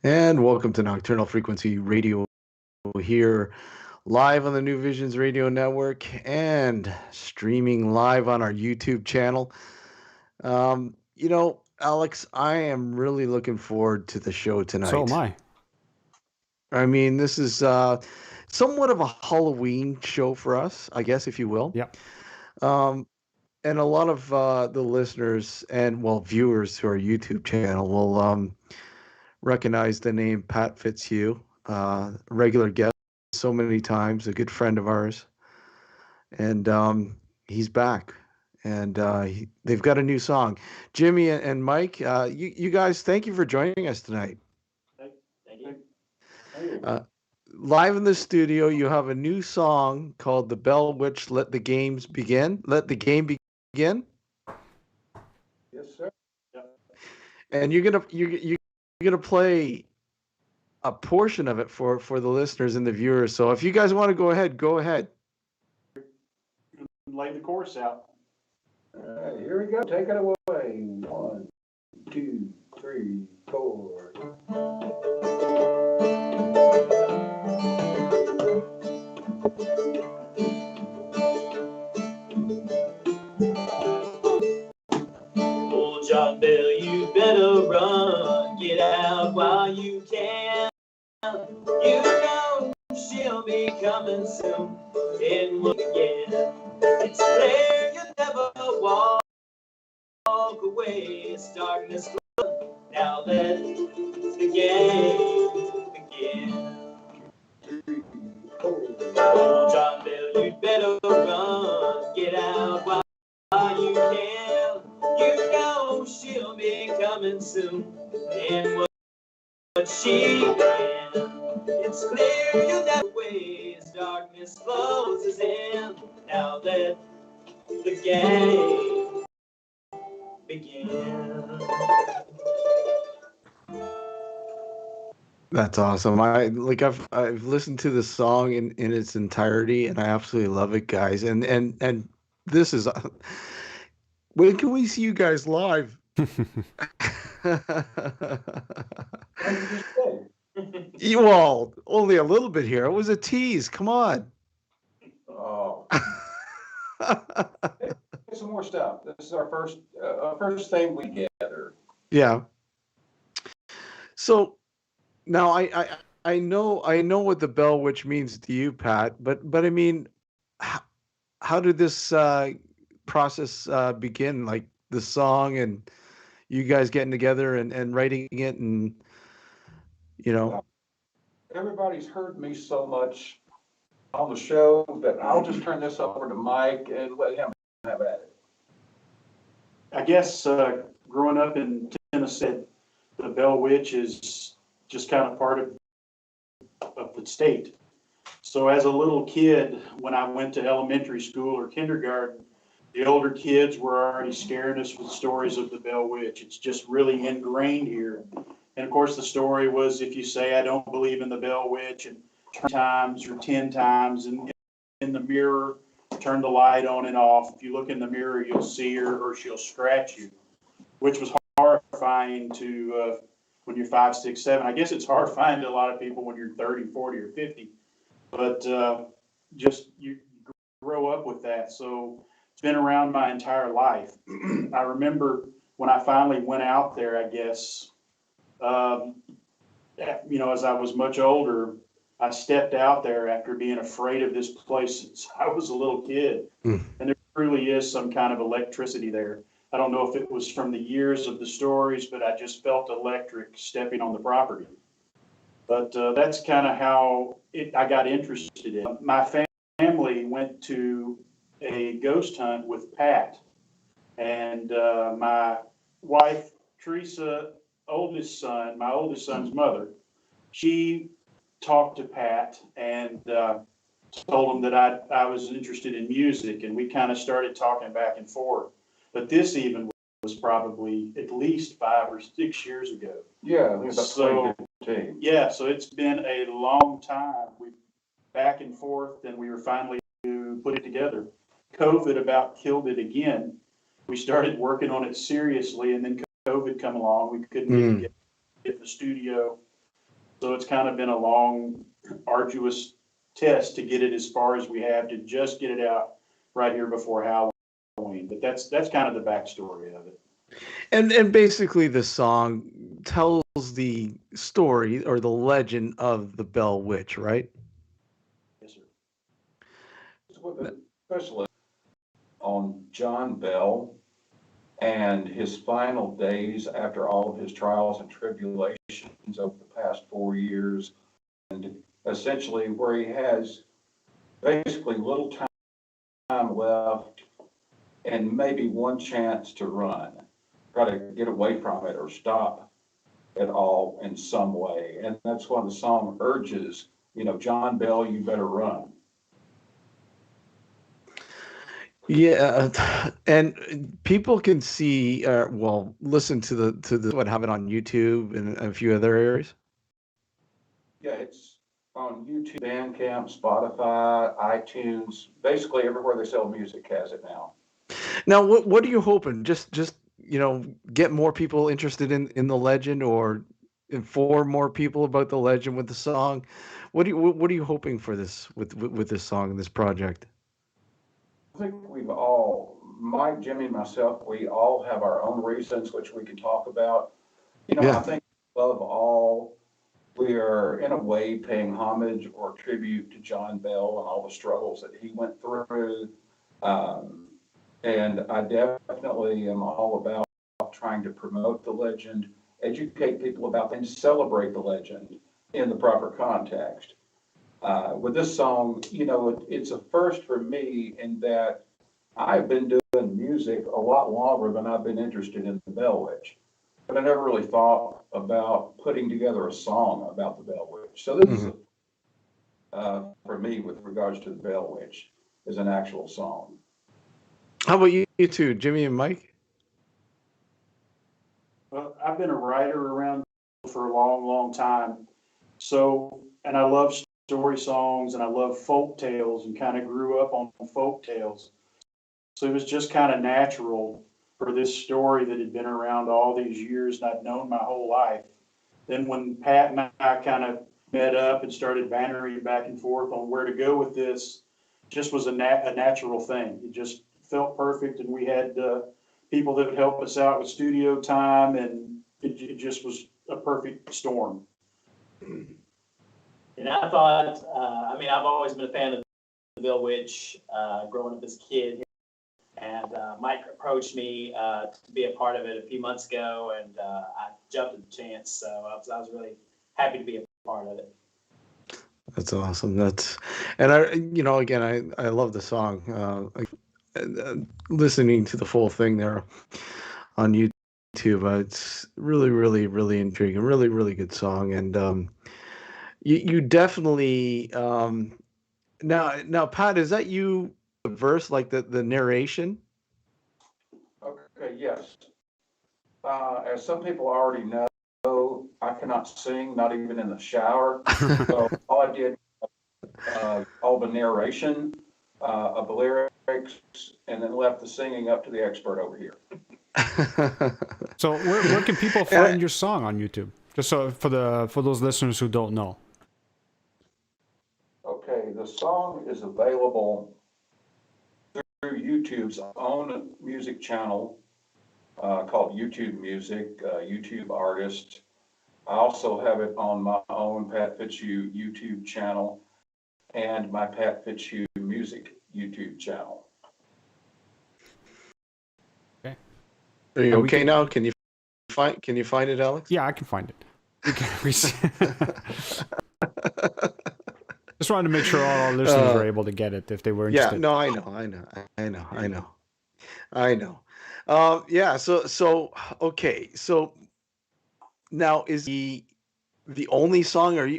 And welcome to Nocturnal Frequency Radio here, live on the New Visions Radio Network and streaming live on our YouTube channel. Alex, I am really looking forward to the show So am tonight. I. I mean, this is somewhat of a Halloween show for us, I guess, if you will. Yep. Um, and a lot of the listeners and, well, viewers to our YouTube channel will recognize the name Pat Fitzhugh, regular guest so many times, a good friend of ours, and he's back. And they've got a new song. Jimmy and Mike, you guys, thank you for joining us tonight. Thank you. Uh, Live in the studio, you have a new song called "The Bell Witch Let the Games Begin." Let the game begin. Yes, sir. Yep. And you're gonna play a portion of it for the listeners and the viewers. So if you guys want to go ahead, go ahead. Lay the course out. All right, here we go. Take it away. 1, 2, 3, 4. Old John Bell, you better run. Get out while you can. You know she'll be coming soon. And look again. It's clear you never walk away. It's darkness now let the game begin. Oh, John Bell, you'd better run. Get out while you can. You know she'll be coming soon. And what she can. It's clear you never ways. Darkness closes in. Now let the game begin. That's awesome. I've listened to the song in its entirety, and I absolutely love it, guys. And this is when can we see you guys live? You all only a little bit here. It was a tease. Come on. Oh. Some more stuff. This is our first thing we together. Yeah. So now I know what the Bell Witch means to you, Pat. But I mean, how did this process begin? Like the song and you guys getting together and writing it, and you know. Everybody's heard me so much on the show that I'll just turn this over to Mike and let him have at it. I guess growing up in Tennessee, the Bell Witch is just kind of part of the state. So as a little kid, when I went to elementary school or kindergarten, the older kids were already scaring us with stories of the Bell Witch. It's just really ingrained here. And of course, the story was if you say, I don't believe in the Bell Witch, and 10 times or 10 times in the mirror, turn the light on and off. If you look in the mirror, you'll see her or she'll scratch you, which was horrifying to when you're 5, 6, 7. I guess it's horrifying to a lot of people when you're 30, 40, or 50. But just you grow up with that. So it's been around my entire life. I remember when I finally went out there, I guess, as I was much older, I stepped out there after being afraid of this place since I was a little kid. And there truly is some kind of electricity there. I don't know if it was from the years of the stories, but I just felt electric stepping on the property. But that's kind of how I got interested in it. My family went to a ghost hunt with Pat, and my wife, Teresa, my oldest son's mother, she talked to Pat and told him that I was interested in music, and we kind of started talking back and forth. But this even was probably at least 5 or 6 years ago. Yeah, I think about So 2015. yeah, so it's been a long time. We back and forth, and we were finally to put it together. COVID about killed it again. We started working on it seriously, and then COVID come along. We couldn't get the studio So it's kind of been a long, arduous test to get it as far as we have to just get it out right here before Halloween. But that's kind of the backstory of it. And basically the song tells the story or the legend of the Bell Witch, right? Yes, sir. With a specialist on John Bell and his final days after all of his trials and tribulations over the past 4 years, and essentially where he has basically little time left and maybe one chance to run, try to get away from it or stop it all in some way. And that's why the song urges, John Bell, you better run. Yeah, and people can see, well, listen to the what have it on YouTube and a few other areas. Yeah, it's on YouTube, Bandcamp, Spotify, iTunes, basically everywhere they sell music has it now. Now, what are you hoping? Just get more people interested in the legend, or inform more people about the legend with the song. What are you hoping for this with this song and this project? I think we've all, Mike, Jimmy, and myself, we all have our own reasons, which we can talk about. Yeah. I think above all, we are in a way paying homage or tribute to John Bell and all the struggles that he went through. Um, and I definitely am all about trying to promote the legend, educate people about things, celebrate the legend in the proper context. With this song, it's a first for me in that I've been doing music a lot longer than I've been interested in the Bell Witch. But I never really thought about putting together a song about the Bell Witch. So this is, for me, with regards to the Bell Witch, is an actual song. How about you two, Jimmy and Mike? Well, I've been a writer around for a long, long time. So, and I love story songs and I love folk tales and kind of grew up on folk tales. So it was just kind of natural for this story that had been around all these years and I'd known my whole life. Then when Pat and I kind of met up and started bantering back and forth on where to go with this, just was a natural thing. It just felt perfect, and we had people that would help us out with studio time, and it just was a perfect storm. And I thought, I've always been a fan of the Bill Witch growing up as a kid. And Mike approached me to be a part of it a few months ago, and I jumped at the chance. So I was really happy to be a part of it. That's awesome. And again, I love the song. Listening to the full thing there on YouTube, it's really, really, really intriguing. Really, really good song, and you definitely now, Pat, is that you? The verse, like the narration? Okay, yes. As some people already know, I cannot sing, not even in the shower. So all I did, all the narration of the lyrics, and then left the singing up to the expert over here. So where can people find your song on YouTube? Just so for those listeners who don't know. Okay, the song is available through YouTube's own music channel called YouTube Music, YouTube Artist. I also have it on my own Pat Fitzhugh YouTube channel and my Pat Fitzhugh Music YouTube channel. Okay. Are you okay now? Can you find it, Alex? Yeah, I can find it. Just wanted to make sure all our listeners were able to get it if they were interested. Yeah, no, I know. Yeah, so okay, so now is the only song? Are you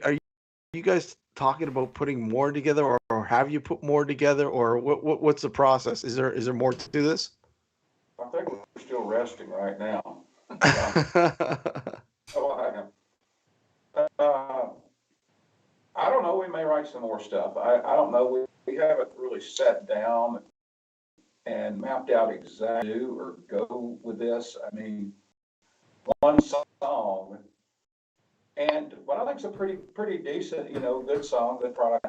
guys talking about putting more together, or have you put more together, or what's the process? Is there more to this? I think we're still resting right now. I don't know. We may write some more stuff. I don't know. We haven't really sat down and mapped out exactly or go with this. I mean, one song And what I think is a pretty decent, good song, good product.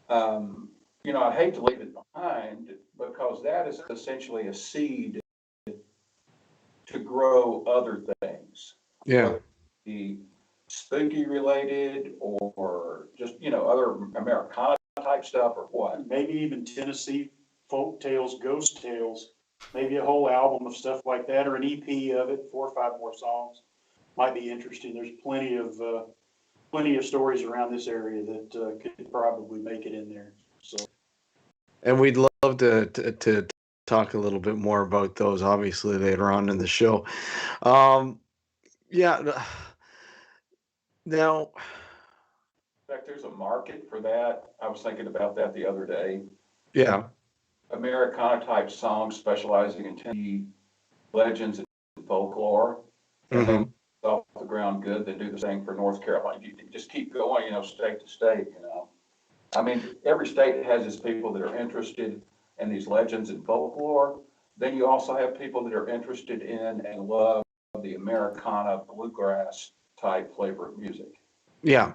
I hate to leave it behind because that is essentially a seed to grow other things, Yeah. whether it be spooky related or just, other Americana type stuff or what. Maybe even Tennessee folk tales, ghost tales, maybe a whole album of stuff like that, or an EP of it, 4 or 5 more songs. Might be interesting. There's plenty of stories around this area that could probably make it in there. So, And we'd love to talk a little bit more about those, obviously, later on in the show. Yeah. Now, In fact, there's a market for that. I was thinking about that the other day. yeah. Americana type songs specializing in Tennessee legends and folklore. And Hmm. then off the ground good, then do the same for North Carolina. You just keep going, state to state, I mean, every state has its people that are interested in these legends and folklore. Then you also have people that are interested in and love the Americana bluegrass type flavor of music. Yeah.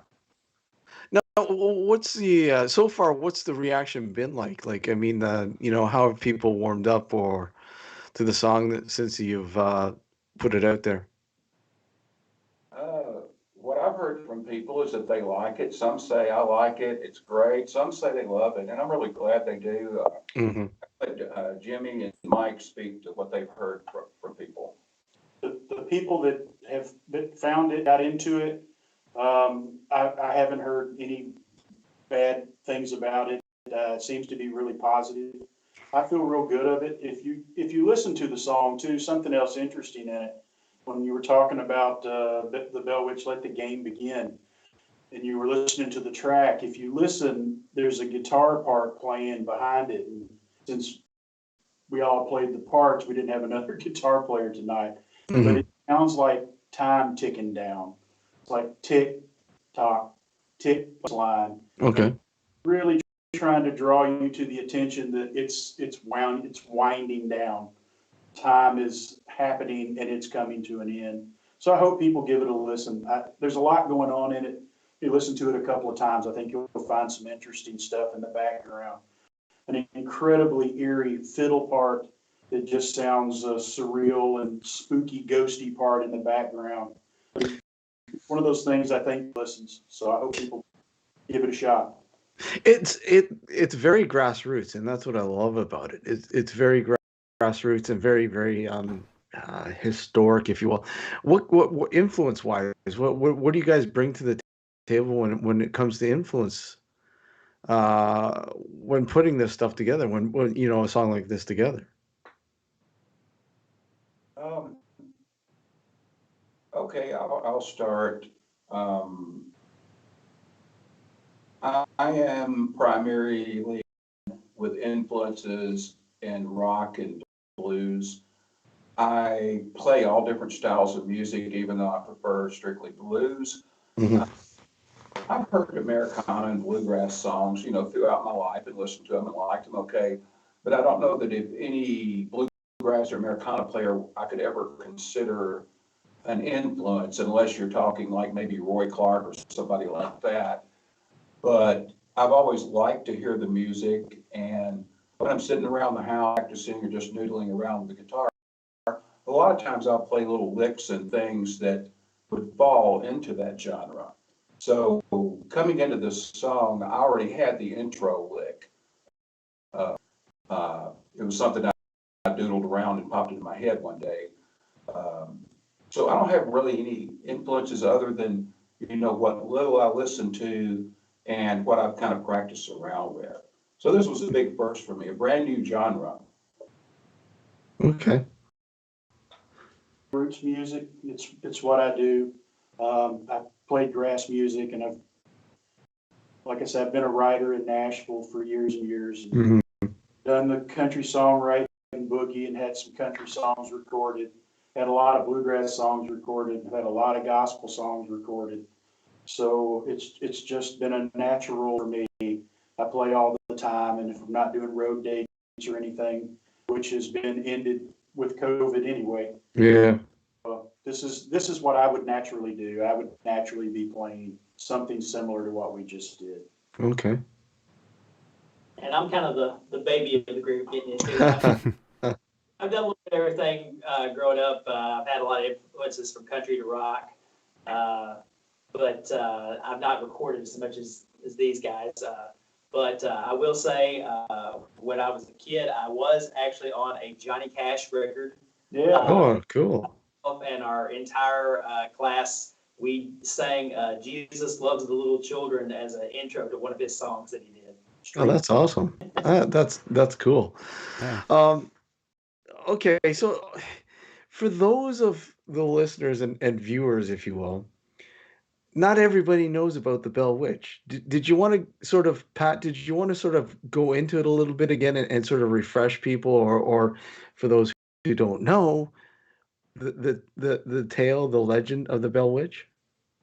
Now, what's the so far? What's the reaction been like? Like, I mean, how have people warmed up or to the song since you've put it out there? What I've heard from people is that they like it. Some say, I like it, it's great. Some say they love it, and I'm really glad they do. Hmm. Jimmy and Mike speak to what they've heard from people. the people that found it, got into it, I haven't heard any bad things about it. It seems to be really positive. I feel real good of it. If you listen to the song too, something else interesting in it, when you were talking about the Bell Witch Let the Game Begin, and you were listening to the track, if you listen, there's a guitar part playing behind it. And since we all played the parts, we didn't have another guitar player tonight. Hmm. But it sounds like time ticking down. It's like tick, tock, tick, line. Okay. Really trying to draw you to the attention that it's winding down. Time is happening and it's coming to an end. So I hope people give it a listen. There's a lot going on in it. If you listen to it a couple of times, I think you'll find some interesting stuff in the background. An incredibly eerie fiddle part that just sounds surreal, and spooky, ghosty part in the background. One of those things I think listens. So I hope people give it a shot. It's very grassroots, and that's what I love about it. It's very grassroots and very historic, if you will. What influence wise? What do you guys bring to the table when it comes to influence? When putting this stuff together, when a song like this together. Um, okay, I'll start. Um, I am primarily with influences in rock and blues. I play all different styles of music, even though I prefer strictly blues. Hmm. I've heard Americana and bluegrass songs, throughout my life and listened to them and liked them okay. But I don't know that if any bluegrass or Americana player I could ever consider an influence, unless you're talking like maybe Roy Clark or somebody like that. But I've always liked to hear the music, and when I'm sitting around the house practicing or just noodling around with the guitar, a lot of times I'll play little licks and things that would fall into that genre. So coming into this song, I already had the intro lick. It was something I doodled around and popped into my head one day. Um, so I don't have really any influences other than, what little I listen to and what I've kind of practiced around with. So this was a big first for me, a brand new genre. Okay. Roots music, it's what I do. I played grass music, and like I said, I've been a writer in Nashville for years and years. Hmm. Done the country songwriting boogie and had some country songs recorded. Had a lot of bluegrass songs recorded. Had a lot of gospel songs recorded. So it's just been a natural for me. I play all the time, and if I'm not doing road dates or anything, which has been ended with COVID anyway, Yeah. This is what I would naturally do. I would naturally be playing something similar to what we just did. Okay. And I'm kind of the baby of the group getting into it. I've done a little bit of everything growing up. I've had a lot of influences from country to rock, but I've not recorded as much as these guys. But I will say, when I was a kid, I was actually on a Johnny Cash record. Yeah. Oh, cool. And our entire class, we sang Jesus Loves the Little Children as an intro to one of his songs that he did. Oh, that's awesome. That's cool. Yeah. Okay, so for those of the listeners and viewers, if you will, not everybody knows about the Bell Witch. Did you want to sort of, Pat, did you want to sort of go into it a little bit again and sort of refresh people, or for those who don't know, the tale, the legend of the Bell Witch?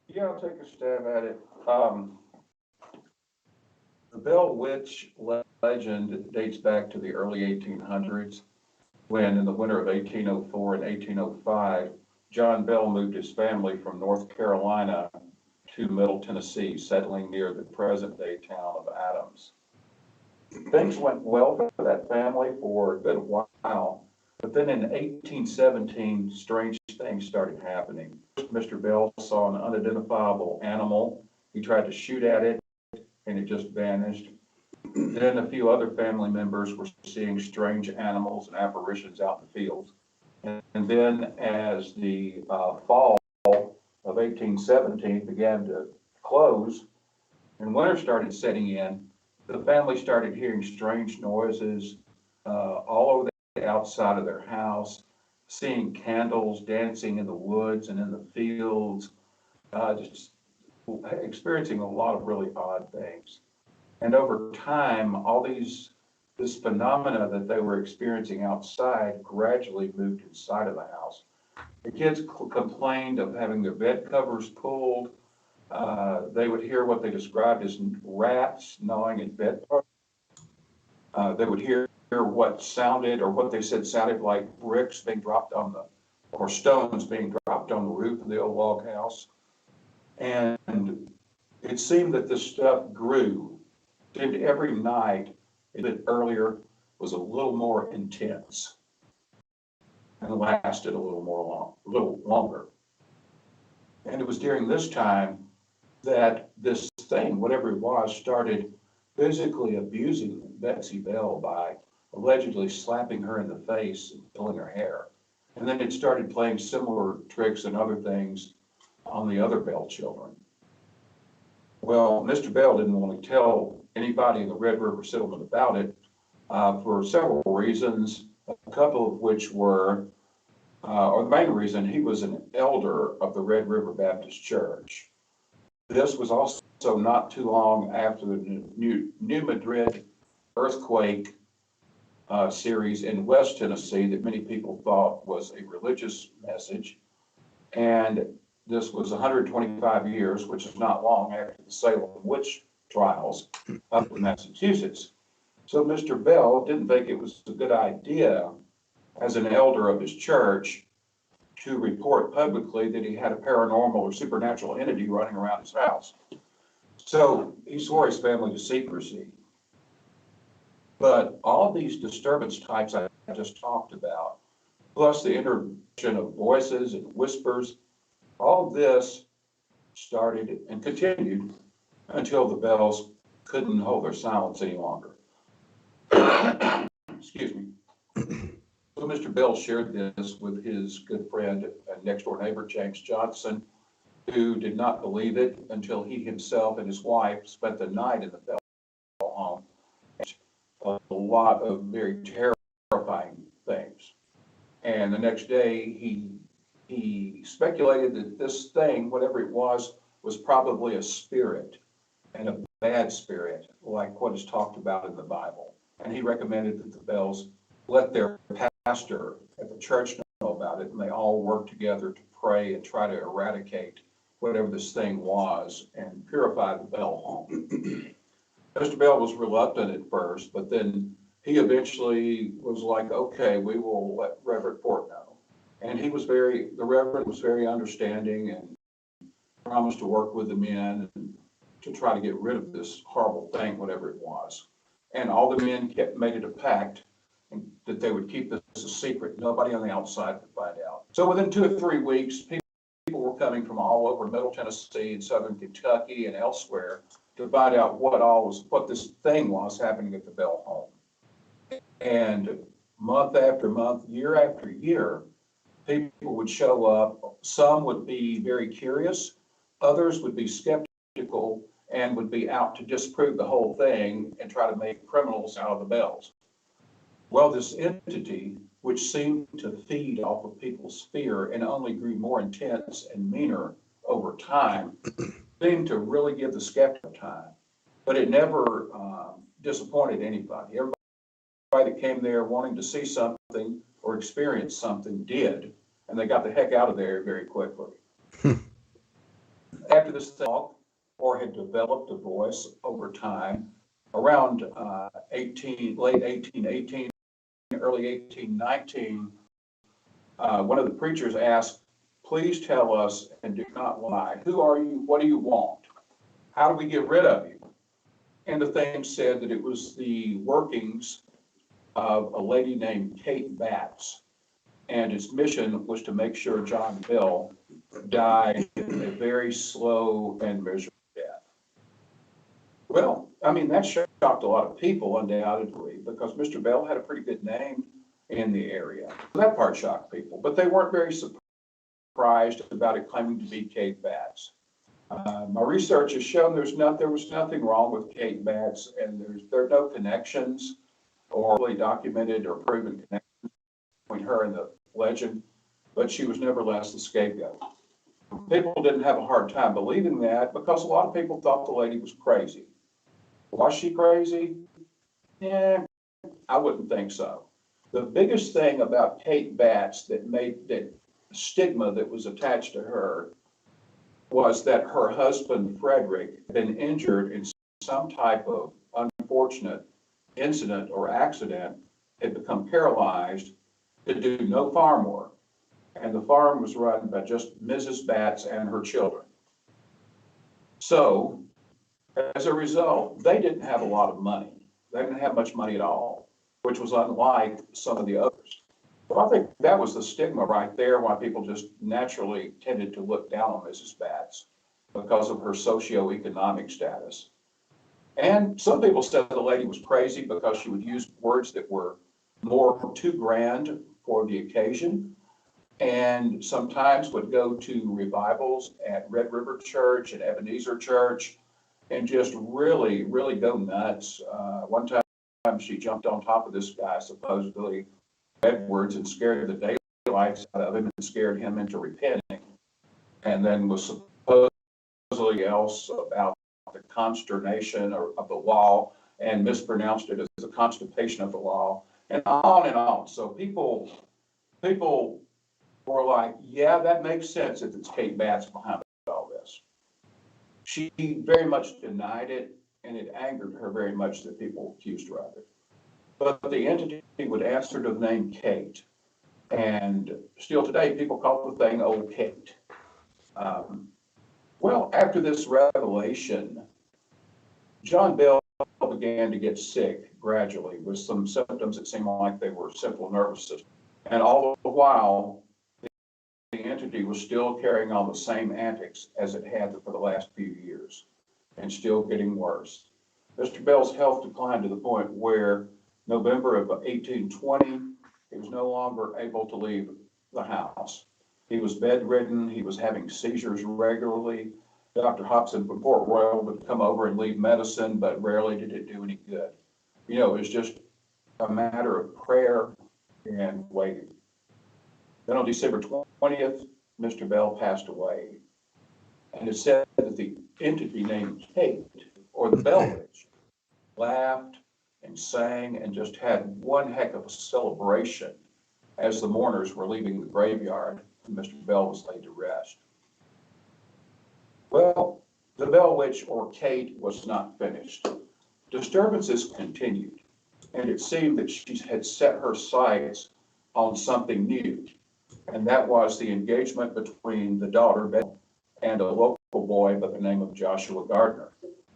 Yeah, I'll take a stab at it. The Bell Witch legend dates back to the early 1800s, when in the winter of 1804 and 1805, John Bell moved his family from North Carolina to Middle Tennessee, settling near the present-day town of Adams. Things went well for that family for a good while, but then in 1817, strange things started happening. Mr. Bell saw an unidentifiable animal. He tried to shoot at it, and it just vanished. Then a few other family members were seeing strange animals and apparitions out in the fields. And then as the fall of 1817 began to close and winter started setting in, the family started hearing strange noises all over the outside of their house, seeing candles dancing in the woods and in the fields, just experiencing a lot of really odd things. And over time, this phenomena that they were experiencing outside gradually moved inside of the house. The kids complained of having their bed covers pulled. They would hear what they described as rats gnawing at bed covers. They would hear what sounded, or what they said sounded like bricks being dropped or stones being dropped on the roof of the old log house. And it seemed that this stuff grew. Seemed every night that earlier was a little more intense and lasted a little longer. And it was during this time that this thing, whatever it was, started physically abusing Betsy Bell by allegedly slapping her in the face and pulling her hair. And then it started playing similar tricks and other things on the other Bell children. Well, Mr. Bell didn't want to tell anybody in the Red River settlement about it for several reasons, a couple of which were, or the main reason, he was an elder of the Red River Baptist Church. This was also not too long after the New Madrid earthquake series in West Tennessee that many people thought was a religious message. And this was 125 years, which is not long after the Salem witch trials up in Massachusetts. So Mr. Bell didn't think it was a good idea as an elder of his church to report publicly that he had a paranormal or supernatural entity running around his house. So he swore his family to secrecy. But all these disturbance types I just talked about, plus the introduction of voices and whispers, all this started and continued until the Bells couldn't hold their silence any longer. Excuse me. So Mr. Bell shared this with his good friend and next door neighbor, James Johnson, who did not believe it until he himself and his wife spent the night in the Bell home. A lot of very terrifying things. And the next day, he speculated that this thing, whatever it was probably a spirit, and a bad spirit, like what is talked about in the Bible. And he recommended that the Bells let their pastor at the church know about it, and they all work together to pray and try to eradicate whatever this thing was and purify the Bell home. Mr. Bell was reluctant at first, but then he eventually was like, okay, we will let Reverend Port know. And the Reverend was very understanding and promised to work with the men and to try to get rid of this horrible thing, whatever it was. And all the men made it a pact that they would keep this a secret. Nobody on the outside could find out. So within 2 or 3 weeks, people were coming from all over Middle Tennessee and Southern Kentucky and elsewhere to find out what this thing was happening at the Bell home. And month after month, year after year, people would show up. Some would be very curious, others would be skeptical and would be out to disprove the whole thing and try to make criminals out of the Bells. Well, this entity, which seemed to feed off of people's fear and only grew more intense and meaner over time, seemed to really give the skeptic time. But it never disappointed anybody. Everybody that came there wanting to see something or experience something did, and they got the heck out of there very quickly. After this thing, or had developed a voice over time, around late 1818, early 1819, one of the preachers asked, "Please tell us and do not lie. Who are you? What do you want? How do we get rid of you?" And the thing said that it was the workings of a lady named Kate Batts, and its mission was to make sure John Bell died a very slow and miserable death. Well, I mean, that shocked a lot of people, undoubtedly, because Mr. Bell had a pretty good name in the area. That part shocked people, but they weren't very surprised about it claiming to be Kate Batts. My research has shown there was nothing wrong with Kate Batts, and there are no connections or really documented or proven connections between her and the legend, but she was nevertheless the scapegoat. People didn't have a hard time believing that because a lot of people thought the lady was crazy. Was she crazy? Yeah, I wouldn't think so. The biggest thing about Kate Batts that made that stigma that was attached to her was that her husband, Frederick, had been injured in some type of unfortunate incident or accident, had become paralyzed, could do no farm work. And the farm was run by just Mrs. Batts and her children. So, as a result, they didn't have a lot of money. They didn't have much money at all, which was unlike some of the others. So I think that was the stigma right there, why people just naturally tended to look down on Mrs. Batts because of her socioeconomic status. And some people said the lady was crazy because she would use words that were more too grand for the occasion, and sometimes would go to revivals at Red River Church and Ebenezer Church and just really, really go nuts. One time she jumped on top of this guy, supposedly Edwards, and scared the daylights out of him and scared him into repenting, and then was supposedly else about the consternation of the law and mispronounced it as the constipation of the law, and on and on. So people were like, yeah, that makes sense if it's Kate Batts behind all this. She very much denied it, and it angered her very much that people accused her of it. But the entity would answer to the name Kate, and still today people call the thing Old Kate. Well, after this revelation, John Bell began to get sick gradually with some symptoms that seemed like they were central nervous system. And all the while, the entity was still carrying on the same antics as it had for the last few years and still getting worse. Mr. Bell's health declined to the point where November of 1820, he was no longer able to leave the house. He was bedridden. He was having seizures regularly. Dr. Hobson from Port Royal would come over and leave medicine, but rarely did it do any good. You know, it was just a matter of prayer and waiting. Then on December 20th, Mr. Bell passed away. And it said that the entity named Kate, or the Bell Witch, laughed and sang and just had one heck of a celebration as the mourners were leaving the graveyard and Mr. Bell was laid to rest. Well, the Bell Witch, or Kate, was not finished. Disturbances continued, and it seemed that she had set her sights on something new. And that was the engagement between the daughter, Beth, and a local boy by the name of Joshua Gardner.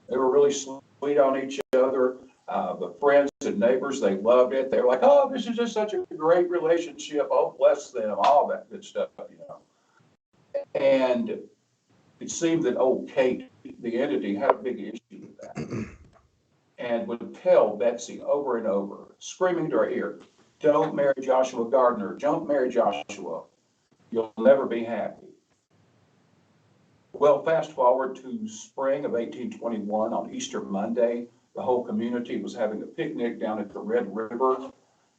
They were really sweet on each other. The friends and neighbors, they loved it. They were like, oh, this is just such a great relationship. Oh, bless them, all that good stuff, you know. And it seemed that old Kate, the entity, had a big issue with that and would tell Betsy over and over, screaming to her ear, don't marry Joshua Gardner. Don't marry Joshua. You'll never be happy. Well, fast forward to spring of 1821 on Easter Monday, the whole community was having a picnic down at the Red River.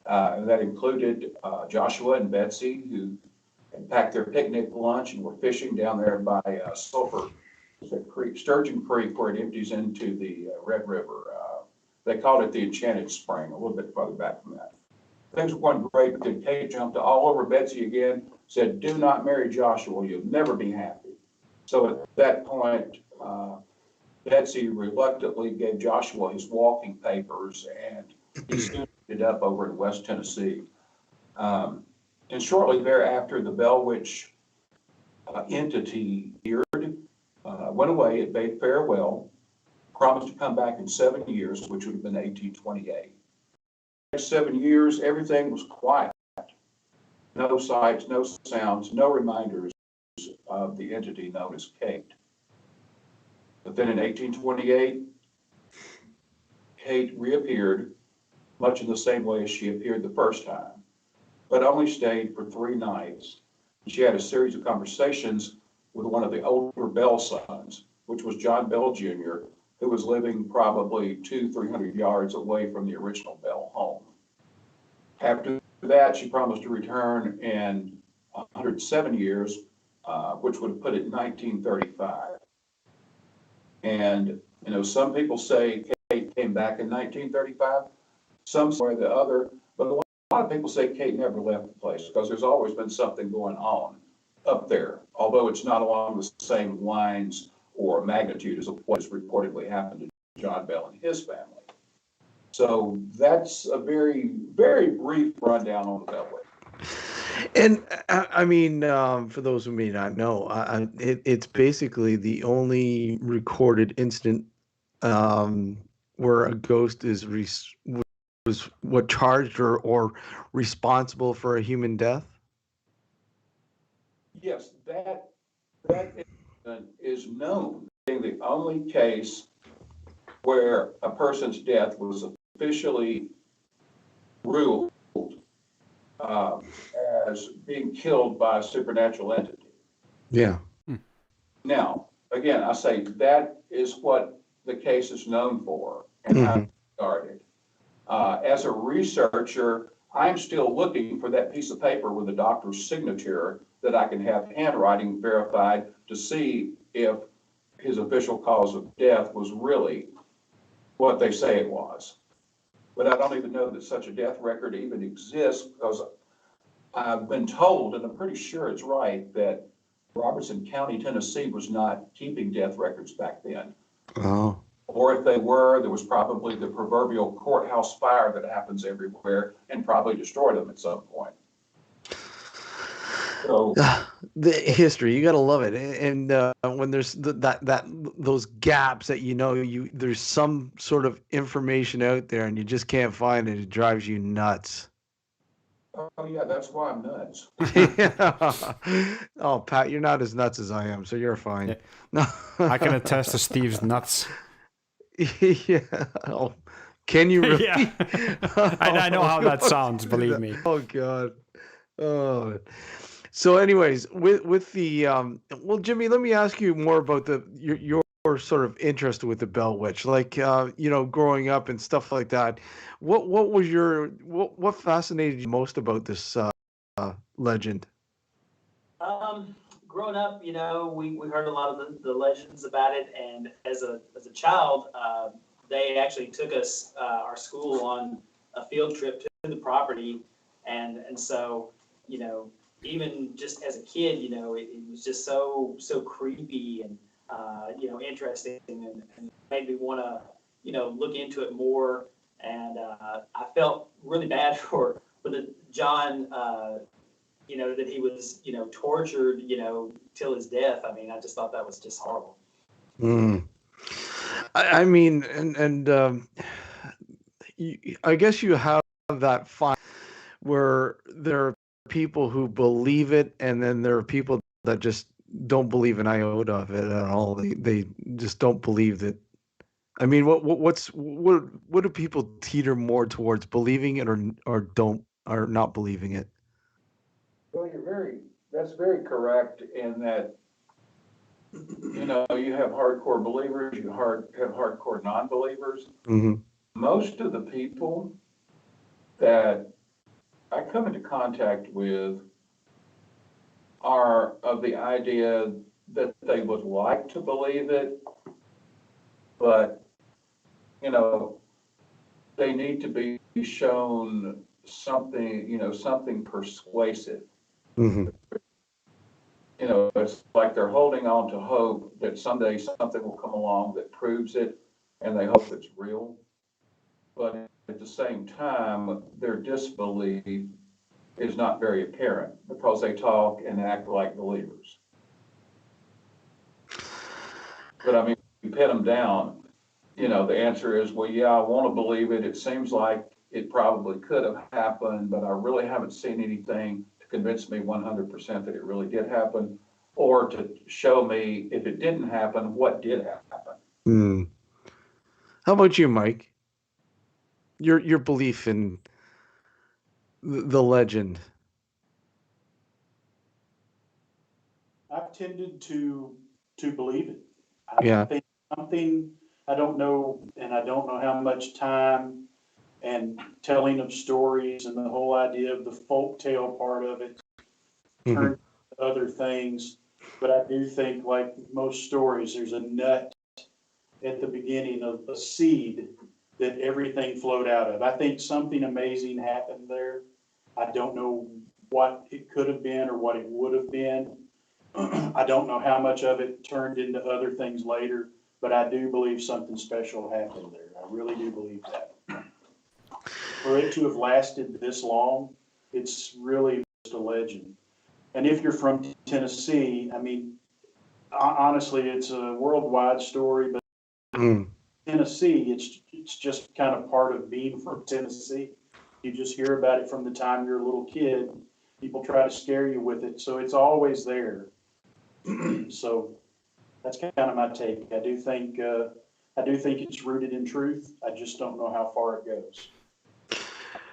And that included Joshua and Betsy, who had packed their picnic lunch and were fishing down there by Sulphur Creek, Sturgeon Creek, where it empties into the Red River. They called it the Enchanted Spring, a little bit farther back from that. Things were going great, but then Kate jumped all over Betsy again, said, do not marry Joshua, you'll never be happy. So at that point, Betsy reluctantly gave Joshua his walking papers, and he soon ended up over in West Tennessee. And shortly thereafter, the Bell Witch entity appeared, went away, it bade farewell, promised to come back in 7 years, which would have been 1828. Next 7 years, everything was quiet. No sights, no sounds, no reminders of the entity known as Kate. But then in 1828, Kate reappeared much in the same way as she appeared the first time, but only stayed for 3 nights. She had a series of conversations with one of the older Bell sons, which was John Bell Jr., who was living probably 200-300 yards away from the original Bell home. After that, she promised to return in 107 years, which would have put it in 1935. And, you know, some people say Kate came back in 1935, some say the other, but a lot of people say Kate never left the place because there's always been something going on up there, although it's not along the same lines or magnitude as what has reportedly happened to John Bell and his family. So that's a very, very brief rundown on the Bellwitch. And I mean, for those who may not know, it's basically the only recorded incident where a ghost is was what charged or responsible for a human death. Yes, that incident is known being the only case where a person's death was officially ruled as being killed by a supernatural entity. Yeah. Now, again, I say that is what the case is known for and how it's regarded. As a researcher, I'm still looking for that piece of paper with the doctor's signature that I can have handwriting verified to see if his official cause of death was really what they say it was. But I don't even know that such a death record even exists because I've been told, and I'm pretty sure it's right, that Robertson County, Tennessee was not keeping death records back then. Oh. Or if they were, there was probably the proverbial courthouse fire that happens everywhere and probably destroyed them at some point. So The history, you gotta love it, and when there's those gaps that there's some sort of information out there and you just can't find it, it drives you nuts. oh yeah, that's why I'm nuts. Yeah. Oh, Pat, you're not as nuts as I am, so you're fine. Yeah. No. I can attest to Steve's nuts. Yeah. Oh, can you really? Yeah. I know how that sounds, believe me. Oh God. Oh. So, anyways, with the well, Jimmy, let me ask you more about your sort of interest with the Bell Witch, like growing up and stuff like that. What was what fascinated you most about this legend? Growing up, we heard a lot of the legends about it, and as a child, they actually took us, our school, on a field trip to the property, and so, even just as a kid, it was just so creepy and interesting, and made me want to look into it more. And I felt really bad for the John you know, that he was, you know, tortured, you know, till his death. I mean, I just thought that was just horrible. Mm. I mean, I guess you have that fine where there are people who believe it, and then there are people that just don't believe an iota of it at all. They just don't believe that. I mean, what do people teeter more towards, believing it or not believing it? Well, that's very correct in that, you know, you have hardcore believers, have hardcore non-believers. Hmm. Most of the people that I come into contact with are of the idea that they would like to believe it, but, you know, they need to be shown something, you know, something persuasive. Hmm. You know, it's like they're holding on to hope that someday something will come along that proves it, and they hope it's real. But at the same time, their disbelief is not very apparent because they talk and act like believers. But I mean, you pin them down, you know, the answer is, well, yeah, I want to believe it. It seems like it probably could have happened, but I really haven't seen anything to convince me 100% that it really did happen, or to show me if it didn't happen, what did happen. Mm. How about you, Mike? Your belief in the legend? I've tended to believe it. I Yeah. think something, I don't know, and I don't know how much time and telling of stories and the whole idea of the folk tale part of it Hmm. turned to other things. But I do think, like most stories, there's a nut at the beginning of a seed that everything flowed out of. I think something amazing happened there. I don't know what it could have been or what it would have been. I don't know how much of it turned into other things later, but I do believe something special happened there. I really do believe that. For it to have lasted this long, it's really just a legend. And if you're from Tennessee, I mean, honestly, it's a worldwide story, but Mm. Tennessee, it's just kind of part of being from Tennessee. You just hear about it from the time you're a little kid. People try to scare you with it, so it's always there. So that's kind of my take. I do think it's rooted in truth. I just don't know how far it goes.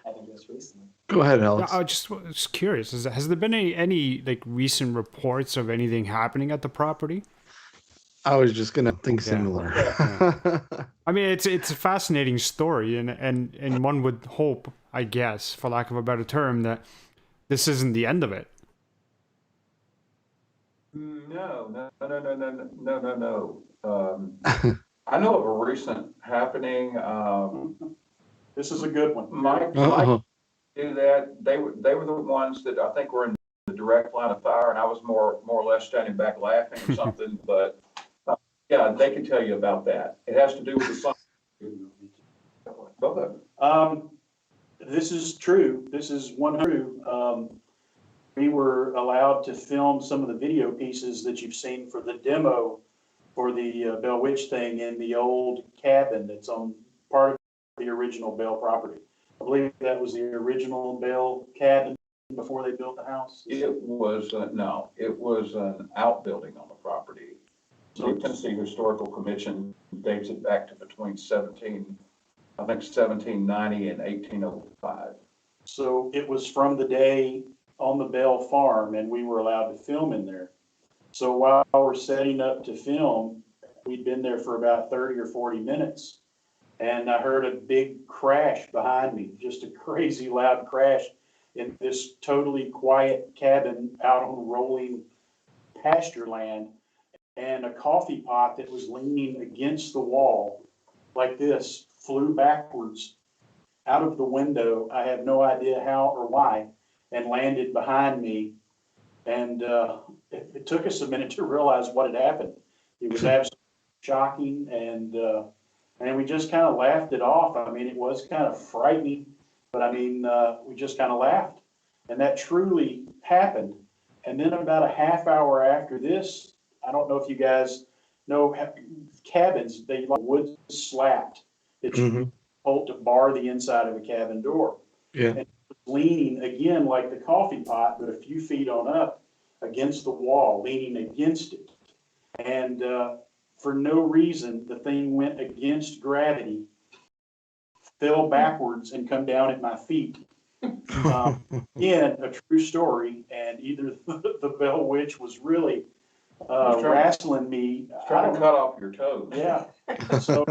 I think just recently. Go ahead, No, Alex. I just was curious. Has there been any like recent reports of anything happening at the property? I was just gonna think Yeah. similar. Yeah. I mean, it's a fascinating story, and one would hope, I guess, for lack of a better term, that this isn't the end of it. No. I know of a recent happening. This is a good one. Mike Uh-oh. do that. They were the ones that I think were in the direct line of fire, and I was more or less standing back laughing or something. But yeah, they can tell you about that. It has to do with the song. Go ahead. This is true. This is 100. We were allowed to film some of the video pieces that you've seen for the demo for the Bell Witch thing in the old cabin that's on part of the original Bell property. I believe that was the original Bell cabin before they built the house. It was no, it was an outbuilding on the property. The Tennessee Historical Commission dates it back to between 1790 and 1805. So it was from the day on the Bell farm, and we were allowed to film in there. So while we're setting up to film, we'd been there for about 30 or 40 minutes, and I heard a big crash behind me, just a crazy loud crash in this totally quiet cabin out on rolling pasture land, and a coffee pot that was leaning against the wall like this flew backwards out of the window. I have no idea how or why, and landed behind me. And it took us a minute to realize what had happened. It was absolutely shocking, and we just kind of laughed it off. I mean, it was kind of frightening, but I mean, we just kind of laughed. And that truly happened. And then about a half hour after this, I don't know if you guys know cabins, they like wood slapped. It's Mm-hmm. hold to bar the inside of a cabin door. Yeah. And it was leaning again like the coffee pot, but a few feet on up against the wall, leaning against it. And for no reason, the thing went against gravity, fell backwards, and come down at my feet. Again, a true story, and either the Bell Witch was really wrestling me. Trying to cut off your toes. Yeah. So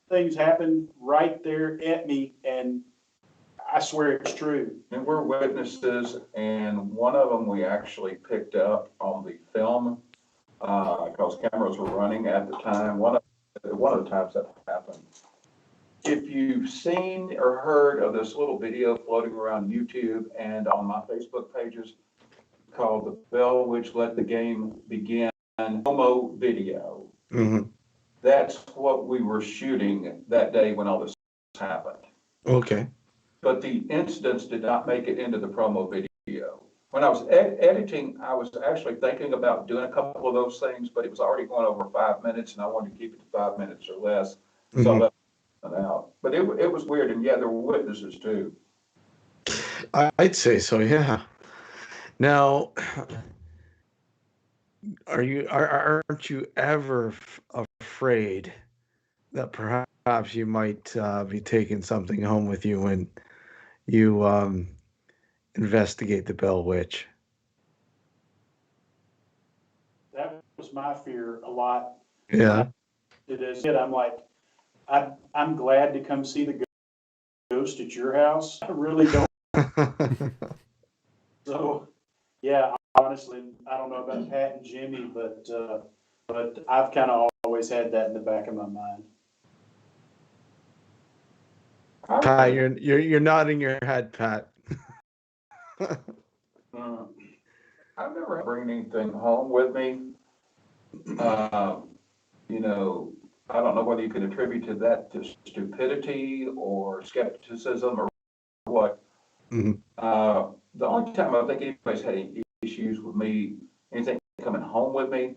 things happened right there at me, and I swear it's true. And we're witnesses, and one of them we actually picked up on the film because cameras were running at the time. One of the times that happened. If you've seen or heard of this little video floating around YouTube and on my Facebook pages called "The Bell Witch Let the Game Begin" promo video, Mm-hmm. that's what we were shooting that day when all this happened. Okay. But the incidents did not make it into the promo video. When I was editing, I was actually thinking about doing a couple of those things, but it was already going over 5 minutes, and I wanted to keep it to 5 minutes or less. So Mhm. I left it out. But it was weird, and yeah, there were witnesses too. I'd say so, yeah. Now, aren't you ever afraid that perhaps you might be taking something home with you when you investigate the Bell Witch? That was my fear a lot. Yeah. It is. I'm like, I'm glad to come see the ghost at your house. I really don't. So, yeah, honestly, I don't know about Pat and Jimmy, but I've kind of always had that in the back of my mind. Pat, you're nodding your head, Pat. I've never bring anything home with me. You know, I don't know whether you can attribute to that to stupidity or skepticism or what. Mhm. The only time I think anybody's had any issues with me, anything coming home with me,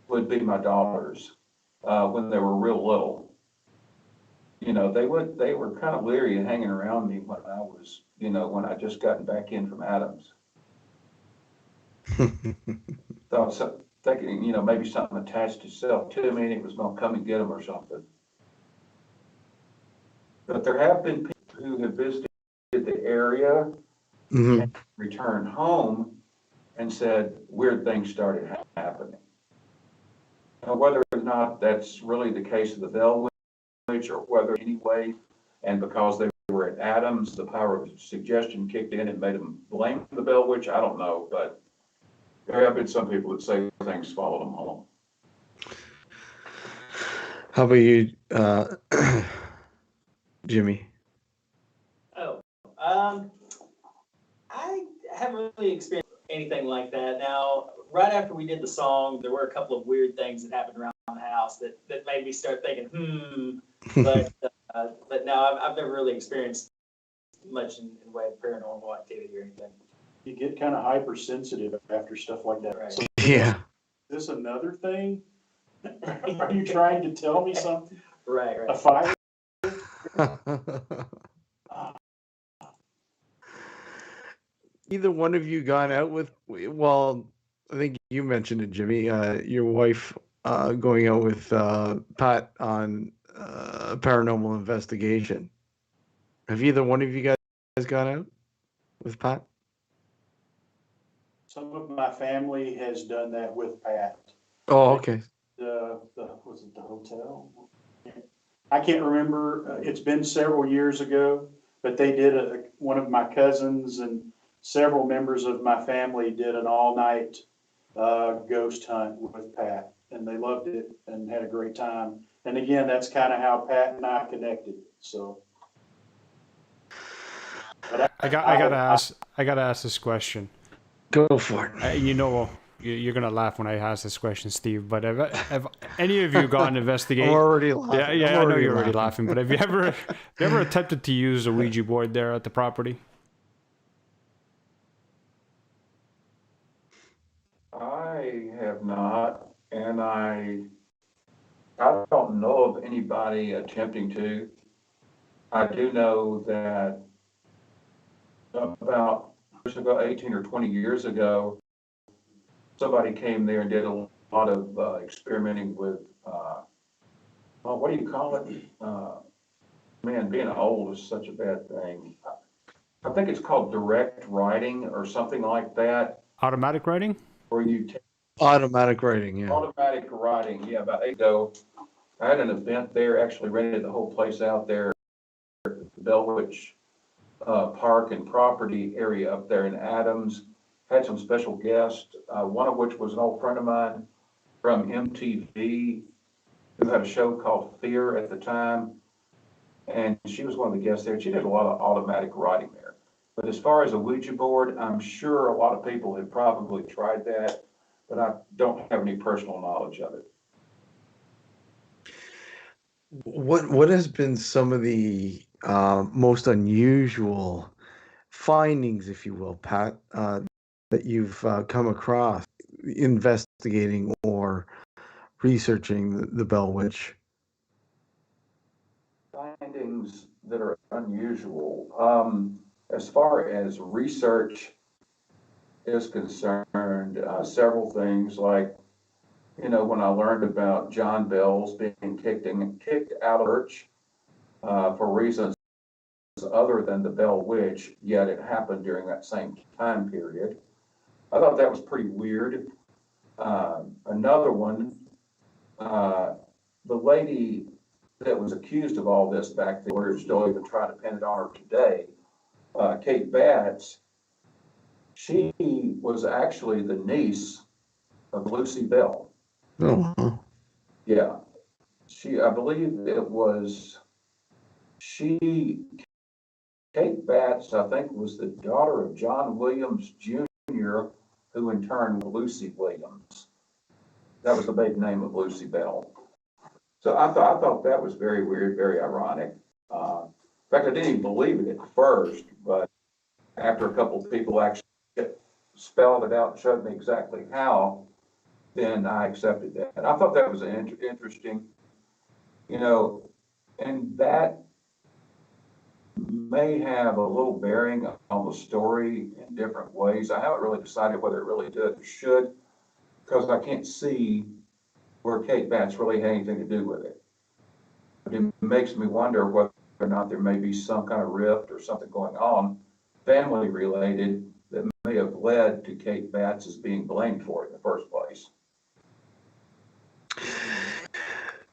would be my daughters when they were real little. You know, they were kind of leery and hanging around me when I was, you know, when I just gotten back in from Adams. So I was thinking, you know, maybe something attached itself to me and it was going to come and get them or something. But there have been people who have visited the area Mhm. and returned home and said weird things started happening. Now, whether or not that's really the case of the Bell Witch or whether anyway, and because they were at Adams, the power of suggestion kicked in and made them blame the Bell Witch, I don't know, but there have been some people that say things followed them home. How about you, Jimmy? Oh, I haven't really experienced anything like that. Now, right after we did the song, there were a couple of weird things that happened around the house that made me start thinking, but no, I've never really experienced much in way of paranormal activity or anything. You get kind of hypersensitive after stuff like that. Right. So, Yeah. is this another thing? Are you trying to tell me something? Right. A fire? Either one of you gone out with, well, I think you mentioned it, Jimmy, your wife going out with Pat on paranormal investigation. Have either one of you guys gone out with Pat? Some of my family has done that with Pat. Oh, okay. Was it the hotel? I can't remember. It's been several years ago, but they did one of my cousins and several members of my family did an all-night ghost hunt with Pat, and they loved it and had a great time. And again, that's kind of how Pat and I connected. So, but I gotta ask this question. Go for it. You know, you're gonna laugh when I ask this question, Steve. But have any of you gone to investigate? I'm already laughing. Yeah, I'm I know you're already laughing. But have you ever attempted to use a Ouija board there at the property? I have not, and I don't know of anybody attempting to. I do know that about years ago, 18 or 20 years ago, somebody came there and did a lot of experimenting with, oh, what do you call it? Man, being old is such a bad thing. I think it's called direct writing or something like that, Automatic writing? where you take Automatic writing, yeah. automatic writing. Yeah, about 8 ago, I had an event there, actually rented the whole place out there, Bellwitch Park and property area up there in Adams. Had some special guests, one of which was an old friend of mine from MTV who had a show called Fear at the time. And she was one of the guests there. She did a lot of automatic writing there. But as far as a Ouija board, I'm sure a lot of people have probably tried that, but I don't have any personal knowledge of it. What has been some of the most unusual findings, if you will, Pat, that you've come across investigating or researching the Bell Witch? Findings that are unusual. As far as research is concerned, several things like, when I learned about John Bell's being kicked out of church for reasons other than the Bell Witch, yet it happened during that same time period. I thought that was pretty weird. Another one, the lady that was accused of all this back then, we're still even trying to pin it on her today, Kate Batts, she was actually the niece of Lucy Bell. Oh, wow. Yeah, I believe it was, Kate Batts, I think, was the daughter of John Williams Jr., who in turn was Lucy Williams. That was the maiden name of Lucy Bell. So I thought that was very weird, very ironic. In fact, I didn't even believe it at first, but after a couple of people actually spelled it out and showed me exactly how, then I accepted that. And I thought that was interesting, and that may have a little bearing on the story in different ways. I haven't really decided whether it really did or should, because I can't see where Kate Batts really had anything to do with it. But it makes me wonder whether or not there may be some kind of rift or something going on, family related, that may have led to Kate Batts as being blamed for it in the first place.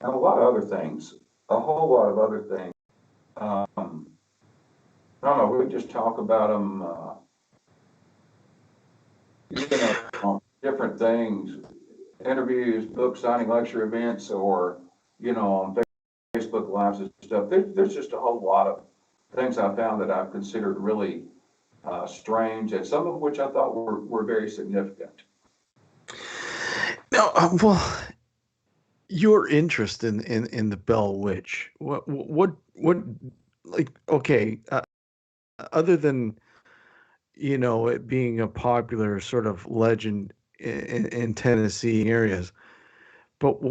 And a lot of other things, a whole lot of other things. I don't know, we just talk about them, different things, interviews, book signing, lecture events, or, on Facebook Lives and stuff. There's just a whole lot of things I found that I've considered really strange, and some of which I thought were very significant. Now, well, your interest in the Bell Witch, what, like, okay, other than it being a popular sort of legend in Tennessee areas, but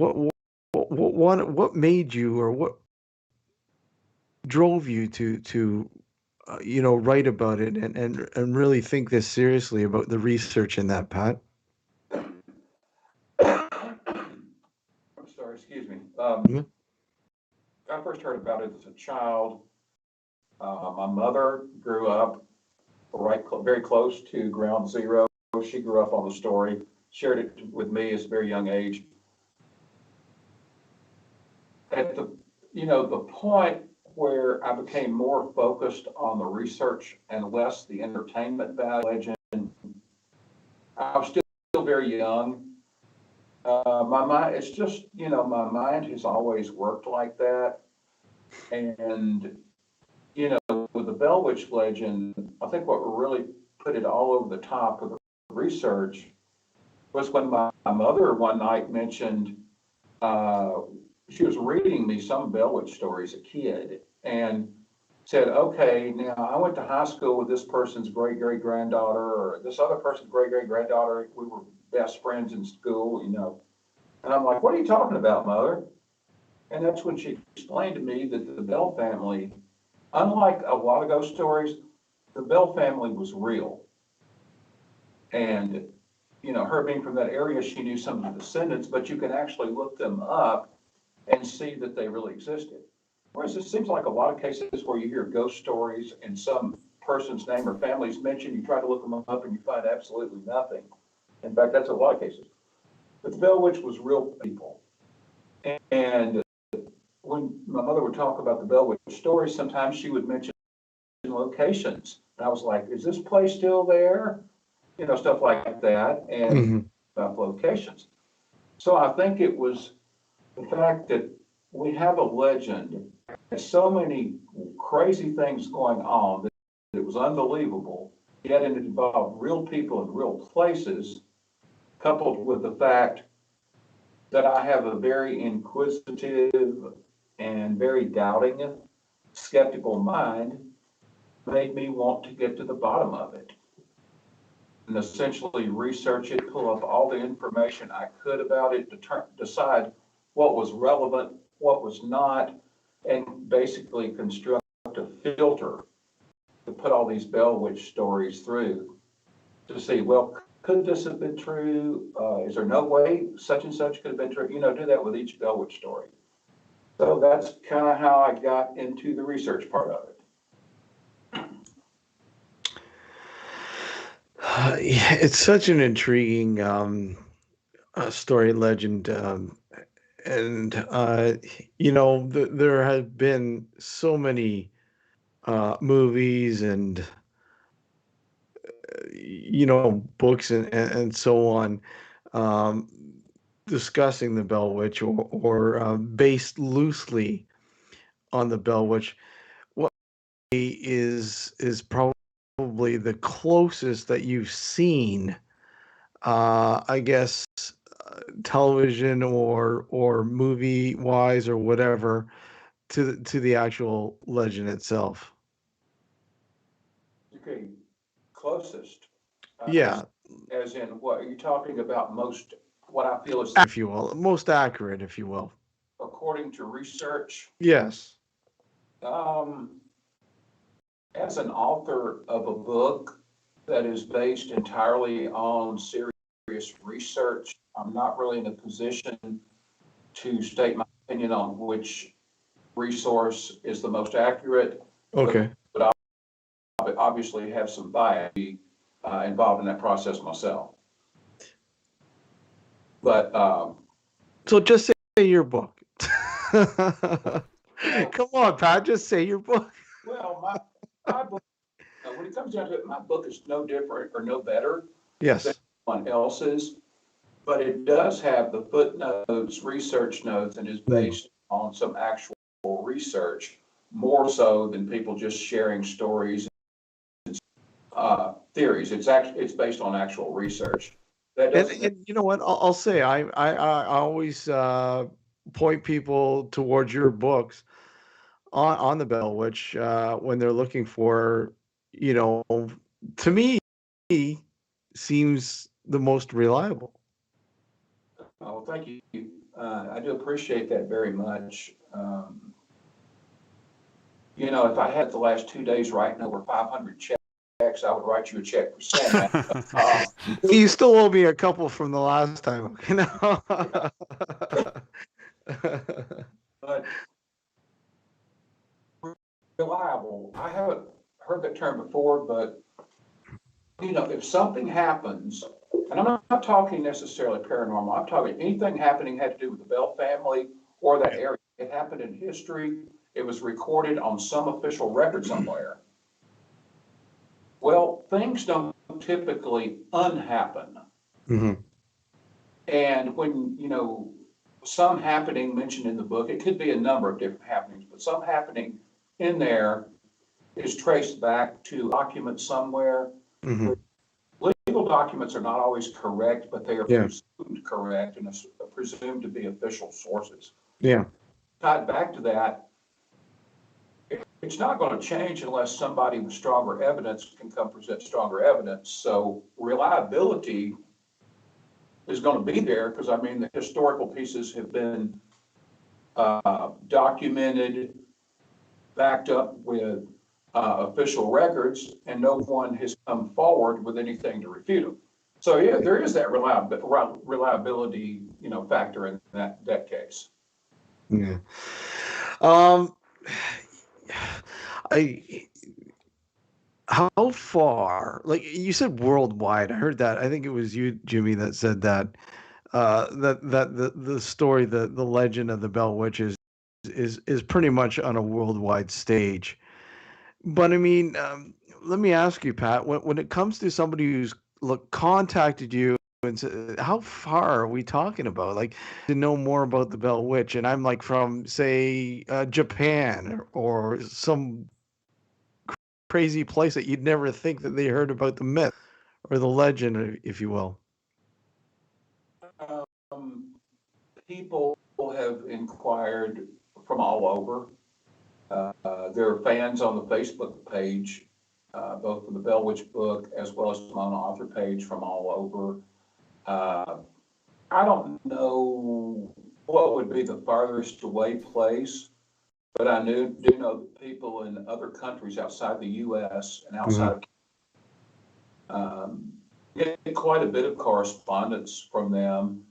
what made you, or what drove you to write about it and really think this seriously about the research in that, Pat? I'm sorry, excuse me. Mhm. I first heard about it as a child. My mother grew up very close to Ground Zero. She grew up on the story, shared it with me at a very young age. At the point where I became more focused on the research and less the entertainment value legend, I was still very young. My mind, it's just, my mind has always worked like that. And, with the Bell Witch legend, I think what really put it all over the top with the research was when my mother one night mentioned, she was reading me some Bell Witch stories as a kid, and said, okay, now I went to high school with this person's great-great-granddaughter, or this other person's great-great-granddaughter. We were best friends in school, you know. And I'm like, what are you talking about, Mother? And that's when she explained to me that the Bell family, unlike a lot of ghost stories, the Bell family was real. And, you know, her being from that area, she knew some of the descendants, but you can actually look them up and see that they really existed. Whereas it seems like a lot of cases where you hear ghost stories and some person's name or family's mentioned, you try to look them up and you find absolutely nothing. In fact, that's a lot of cases. But the Bell Witch was real people. And when my mother would talk about the Bell Witch stories, sometimes she would mention locations. And I was like, is this place still there? You know, stuff like that, and about locations. So I think it was the fact that we have a legend, so many crazy things going on that it was unbelievable, yet it involved real people in real places, coupled with the fact that I have a very inquisitive and very doubting, skeptical mind, made me want to get to the bottom of it and essentially research it, pull up all the information I could about it, decide what was relevant, what was not, and basically construct a filter to put all these Bell Witch stories through to see, well, could this have been true? Is there no way such and such could have been true? You know, do that with each Bell Witch story. So that's kind of how I got into the research part of it. Yeah, it's such an intriguing story legend, and you know, there have been so many movies and you know, books and so on, um, discussing the Bell Witch, or based loosely on the Bell Witch. What is probably the closest that you've seen, I guess, television or movie wise or whatever, to the actual legend itself. Okay, closest. Yeah, As in, what are you talking about? Most, what I feel is, if you will, most accurate, if you will. according to research, Yes. um, as an author of a book that is based entirely on serious research, I'm not really in a position to state my opinion on which resource is the most accurate, Okay. but I obviously have some bias involved in that process myself. But So just say your book. well, Come on, Pat, just say your book. well, my book, when it comes down to it, my book is no different or no better than Yes. anyone else's, but it does have the footnotes, research notes, and is based on some actual research, more so than people just sharing stories and theories. It's based on actual research. That doesn't. And you know what? I'll say I always point people towards your books on the Bell Witch when they're looking for, you know, to me seems the most reliable. Oh, thank you. I do appreciate that very much. You know, if I had the last 2 days writing over 500 checks, I would write you a check for saying that. You still owe me a couple from the last time, you know. But reliable, I haven't heard that term before, but you know, if something happens, and I'm not talking necessarily paranormal, I'm talking anything happening had to do with the Bell family or that area. It happened in history. It was recorded on some official record somewhere. Well, things don't typically unhappen. Hmm. And when, you know, some happening mentioned in the book, it could be a number of different happenings, but some happening in there is traced back to documents somewhere. Hmm. Legal documents are not always correct, but they are Yeah. presumed correct and presumed to be official sources. Yeah. Tied back to that, it's not going to change unless somebody with stronger evidence can come present stronger evidence. So reliability is going to be there because, I mean, the historical pieces have been documented, backed up with official records, and no one has come forward with anything to refute them. So yeah, there is that reliability, factor in that case. Yeah. Um, I how far? Like you said, worldwide. I heard that. I think it was you, Jimmy, that said that. That the story, the legend of the Bell Witches, is pretty much on a worldwide stage. But I mean, let me ask you, Pat, when it comes to somebody who's contacted you and said, how far are we talking about? Like to know more about the Bell Witch, and I'm like from say Japan or some crazy place that you'd never think that they heard about the myth or the legend, if you will. Um, People have inquired from all over. There are fans on the Facebook page, both for the Bell Witch book as well as my own author page from all over. I don't know what would be the farthest away place, but I do know that people in other countries outside the U.S. and outside of get quite a bit of correspondence from them.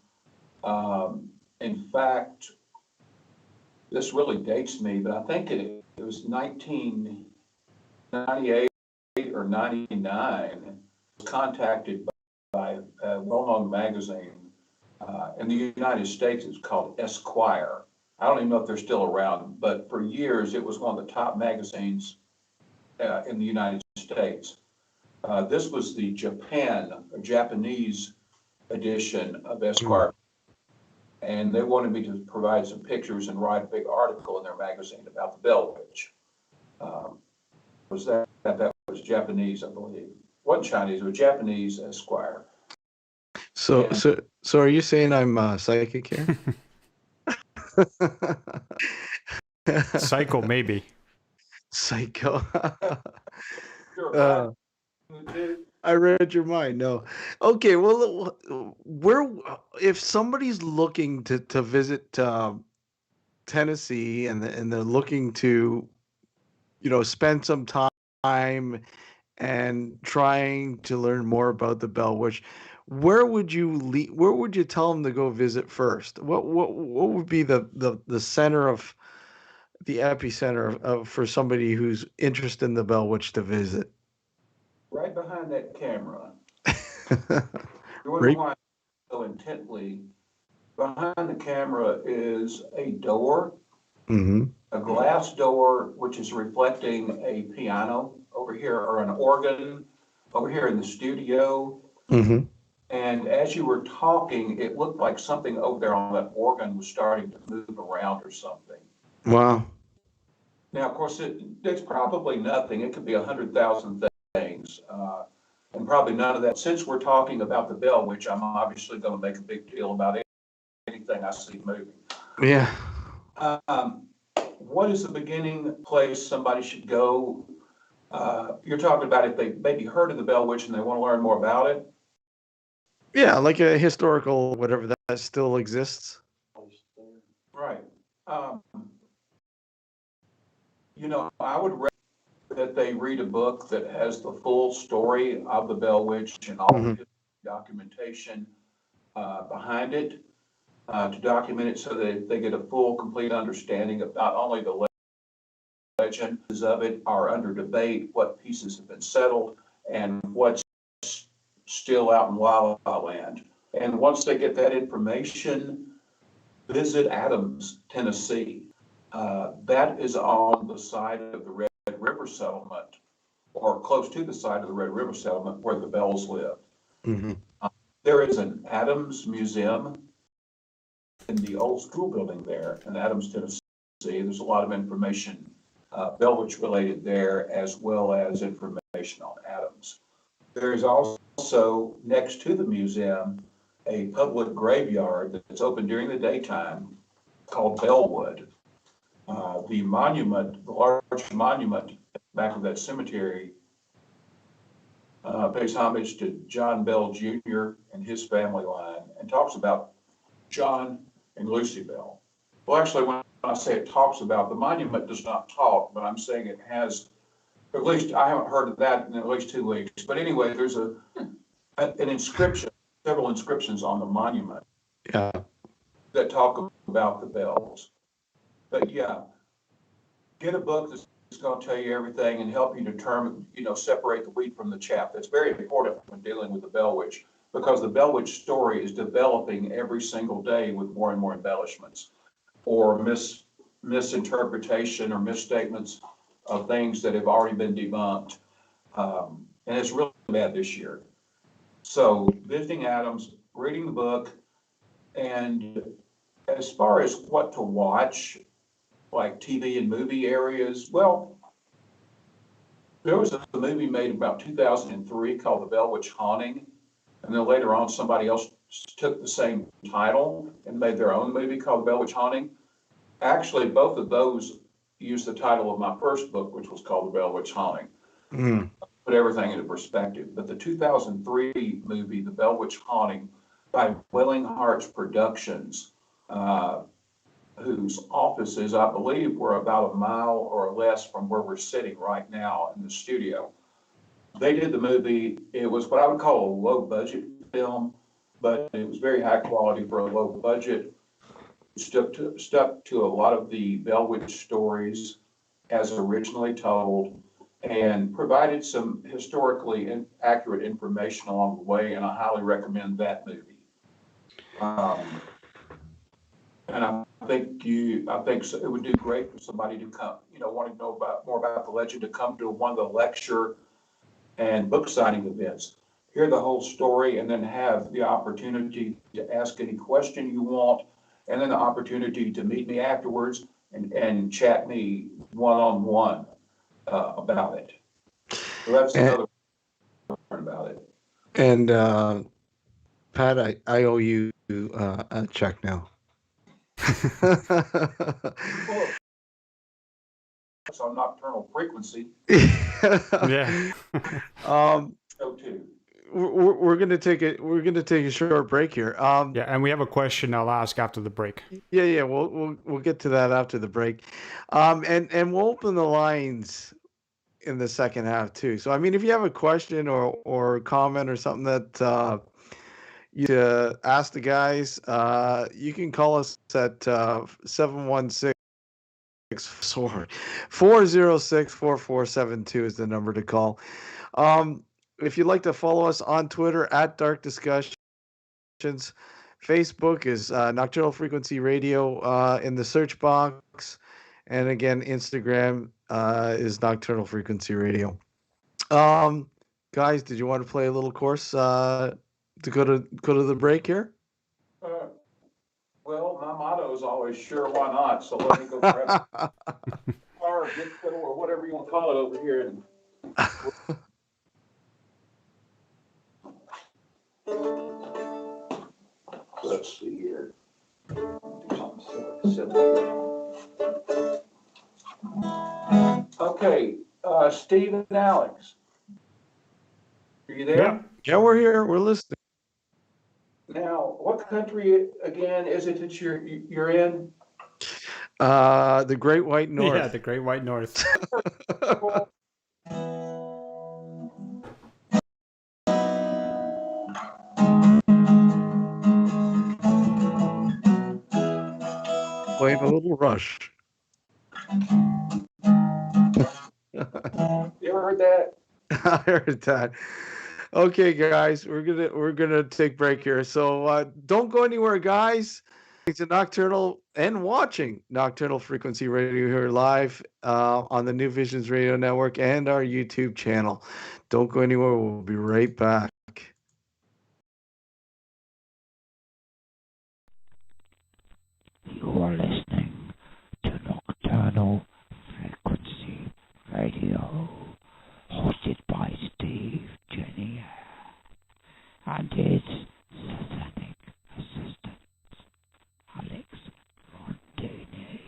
In fact, this really dates me, but I think it was 1998 or 99. I was contacted by a well-known magazine in the United States. It's called Esquire. I don't even know if they're still around, but for years it was one of the top magazines in the United States. This was the Japanese edition of Esquire. And they wanted me to provide some pictures and write a big article in their magazine about the Bell Witch. That was Japanese, I believe. It wasn't Chinese, it was Japanese Esquire. So, And so are you saying I'm psychic here? Psycho, maybe. Psycho. you're uh, I read your mind. No. Okay. Well, where if somebody's looking to visit Tennessee and they're looking to spend some time and trying to learn more about the Bell Witch, where would you where would you tell them to go visit first? What would be the center of the epicenter of for somebody who's interested in the Bell Witch to visit? right behind that camera, you wonder Right. why so intently. Behind the camera is a door, Mm-hmm. a glass door, which is reflecting a piano over here, or an organ over here in the studio. Mm-hmm. And as you were talking, it looked like something over there on that organ was starting to move around or something. Wow. Now, of course, it's probably nothing. It could be 100,000 things, and probably none of that. Since we're talking about the Bell Witch, I'm obviously going to make a big deal about anything I see moving. Yeah. What is the beginning place somebody should go? You're talking about if they maybe heard of the Bell Witch and they want to learn more about it? Yeah, like a historical whatever that still exists. Right. I would recommend that they read a book that has the full story of the Bell Witch and all Mm-hmm. the documentation behind it, to document it so that they get a full, complete understanding of not only the legends of it are under debate, what pieces have been settled, and what's still out in La La Land. And once they get that information, visit Adams, Tennessee. That is on the side of the Red River settlement, or close to the side of the Red River settlement where the Bells live. Mm-hmm. There is an Adams Museum in the old school building there in Adams, Tennessee. There's a lot of information, Bell Witch related there, as well as information on Adams. There is also, next to the museum, a public graveyard that's open during the daytime called Bellwood. The monument, the large monument back of that cemetery, pays homage to John Bell Jr. and his family line, and talks about John and Lucy Bell. Well, actually, when I say it talks about, the monument does not talk, but I'm saying it has, at least I haven't heard of that in at least 2 weeks. But anyway, there's an inscription, several inscriptions on the monument Yeah. that talk about the Bells. But yeah, get a book that's going to tell you everything and help you determine, separate the wheat from the chaff. That's very important when dealing with the Bell Witch, because the Bell Witch story is developing every single day with more and more embellishments or misinterpretation or misstatements of things that have already been debunked. And it's really bad this year. So visiting Adams, reading the book, and as far as what to watch, like TV and movie areas, well, there was a movie made about 2003 called The Bell Witch Haunting, and then later on somebody else took the same title and made their own movie called The Bell Witch Haunting. Actually, both of those used the title of my first book, which was called The Bell Witch Haunting. Mm. Put everything into perspective. But the 2003 movie, The Bell Witch Haunting, by Willing Hearts Productions, whose offices, I believe, were about a mile or less from where we're sitting right now in the studio. They did the movie. It was what I would call a low budget film, but it was very high quality for a low budget. Stuck to a lot of the Bell Witch stories as originally told, and provided some historically accurate information along the way, and I highly recommend that movie. And I think it would do great for somebody to come, wanting to know more about the legend, to come to one of the lecture and book signing events, hear the whole story, and then have the opportunity to ask any question you want, and then the opportunity to meet me afterwards and chat me one-on-one about it. So that's another part about it. And Pat, I owe you a check now. Well, it's on Nocturnal Frequency. Yeah. So too. We're gonna take a short break here. Yeah, and we have a question I'll ask after the break. Yeah. We'll get to that after the break. And we'll open the lines in the second half too. So I mean, if you have a question or comment or something that you ask the guys, you can call us at 716 406-4472 is the number to call. If you'd like to follow us on Twitter at Dark Discussions, Facebook is Nocturnal Frequency Radio in the search box, and again, Instagram is Nocturnal Frequency Radio. Guys, did you want to play a little course to go to the break here? Well, my motto is always sure, why not? So let me go grab a guitar or big fiddle or whatever you want to call it over here. And let's see here. Do something silly. Okay, Steve and Alex, are you there? Yeah. Yeah, we're here. We're listening. Now, what country again is it that you're in? The Great White North. Yeah, the Great White North. Playing a little Rush. You ever heard that? I heard that. Okay, guys, we're gonna take break here. So don't go anywhere, guys. To Nocturnal and watching Nocturnal Frequency Radio here live on the New Visions Radio Network and our YouTube channel. Don't go anywhere. We'll be right back. You are listening to Nocturnal Frequency Radio, hosted by Steve Jenny and his satanic assistant, Alex Montini.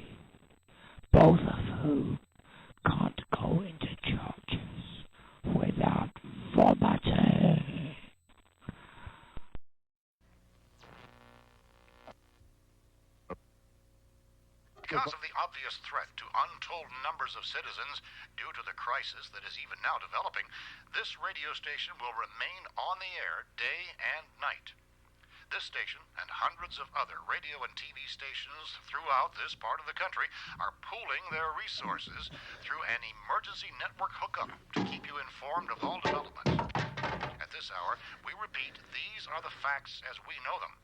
Because of the obvious threat to untold numbers of citizens due to the crisis that is even now developing, this radio station will remain on the air day and night. This station and hundreds of other radio and TV stations throughout this part of the country are pooling their resources through an emergency network hookup to keep you informed of all developments. At this hour, we repeat, these are the facts as we know them.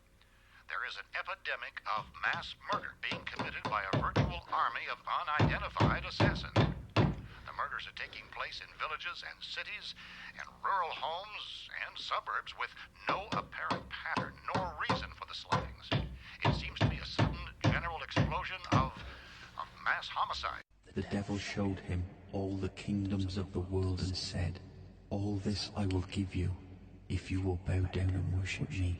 There is an epidemic of mass murder being committed by a virtual army of unidentified assassins. The murders are taking place in villages and cities, and rural homes and suburbs with no apparent pattern nor reason for the slayings. It seems to be a sudden general explosion of mass homicide. The devil showed him all the kingdoms of the world and said, "All this I will give you, if you will bow down and worship me."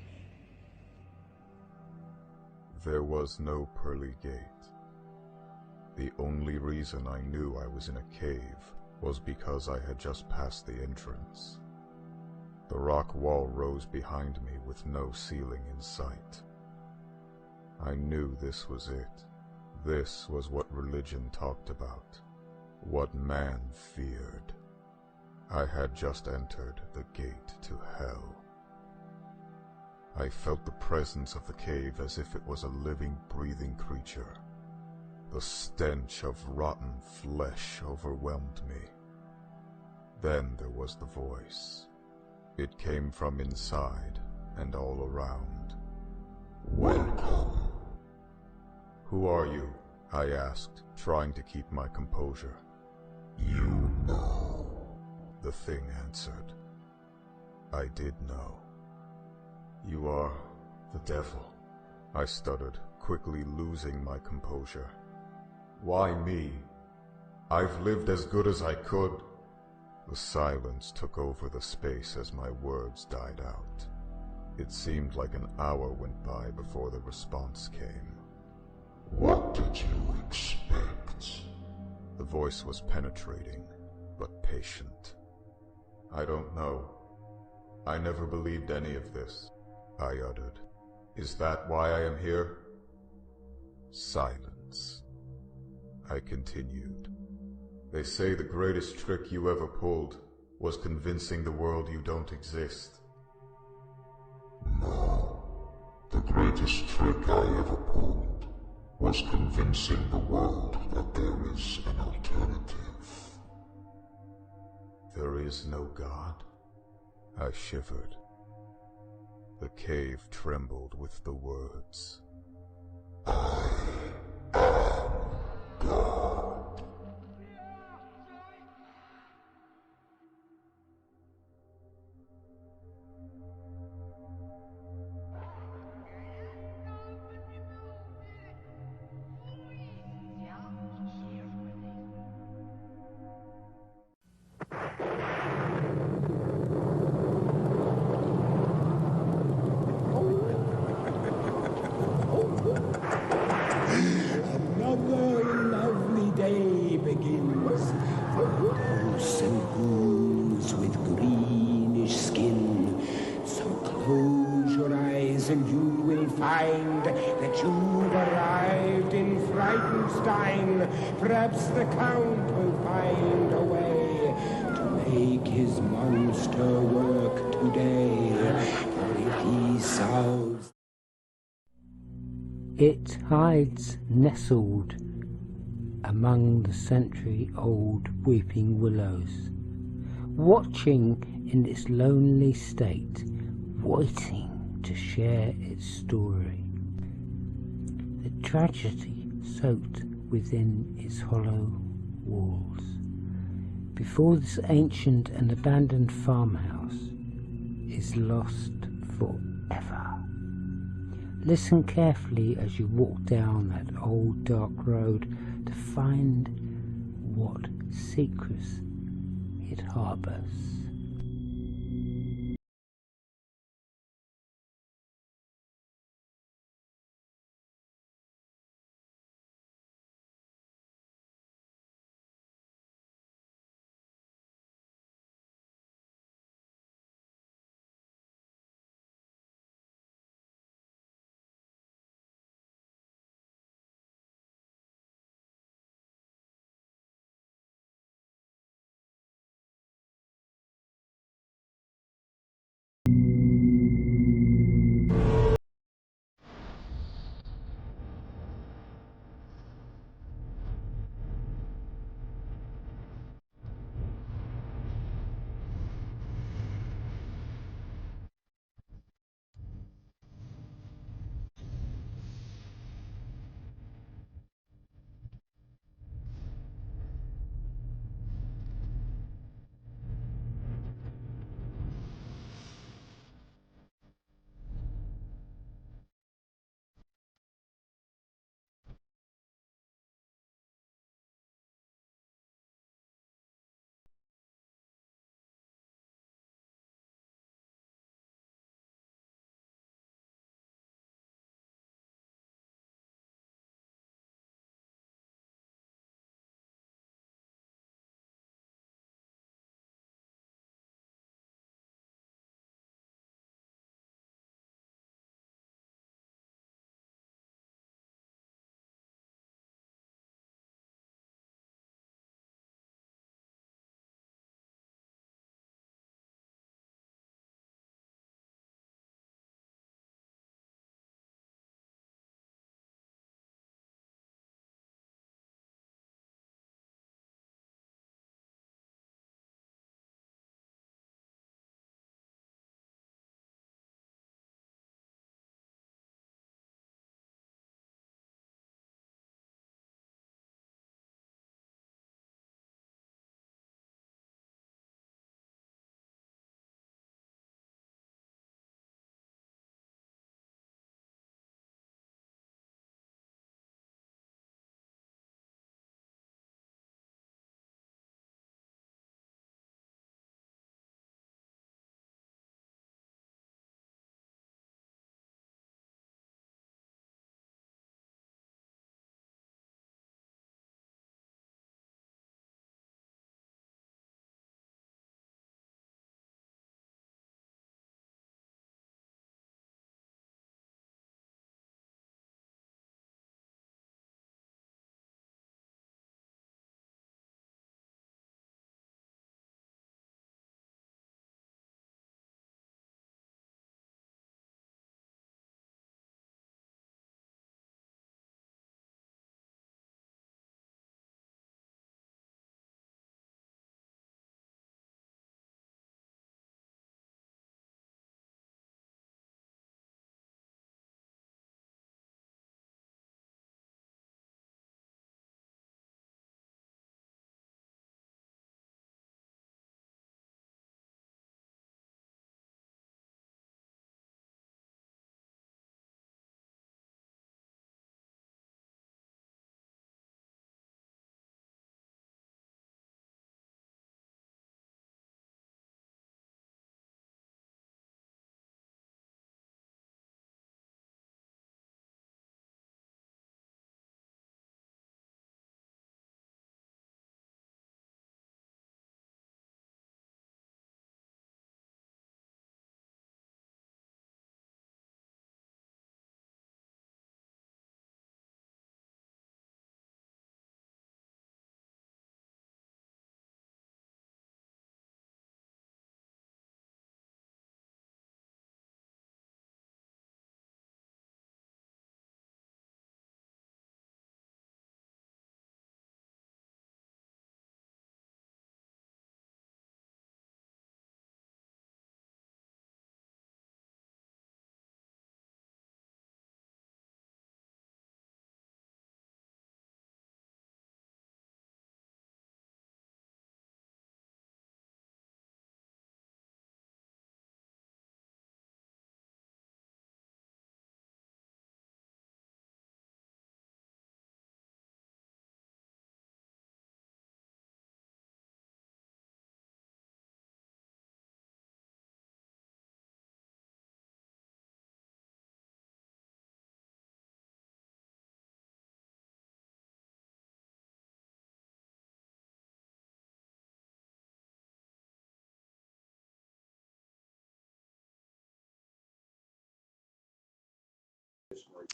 There was no pearly gate. The only reason I knew I was in a cave was because I had just passed the entrance. The rock wall rose behind me with no ceiling in sight. I knew this was it. This was what religion talked about, what man feared. I had just entered the gate to hell. I felt the presence of the cave as if it was a living, breathing creature. The stench of rotten flesh overwhelmed me. Then there was the voice. It came from inside and all around. "Welcome." "Who are you?" I asked, trying to keep my composure. "You know," the thing answered. I did know. "You are the devil," I stuttered, quickly losing my composure. "Why me? I've lived as good as I could." The silence took over the space as my words died out. It seemed like an hour went by before the response came. "What did you expect?" The voice was penetrating, but patient. "I don't know. I never believed any of this," I uttered. "Is that why I am here?" Silence. I continued. "They say the greatest trick you ever pulled was convincing the world you don't exist." "No. The greatest trick I ever pulled was convincing the world that there is an alternative." "There is no God?" I shivered. The cave trembled with the words. "I am God." Another lovely day begins for ghosts and ghouls with greenish skin. So close your eyes and you will find that you've arrived in Frightenstein. Perhaps the Count will find a way to make his monster work today. For if he solves it hides nestled among the century-old weeping willows, watching in its lonely state, waiting to share its story. The tragedy soaked within its hollow walls. Before this ancient and abandoned farmhouse is lost forever. Listen carefully as you walk down that old dark road to find what secrets it harbors.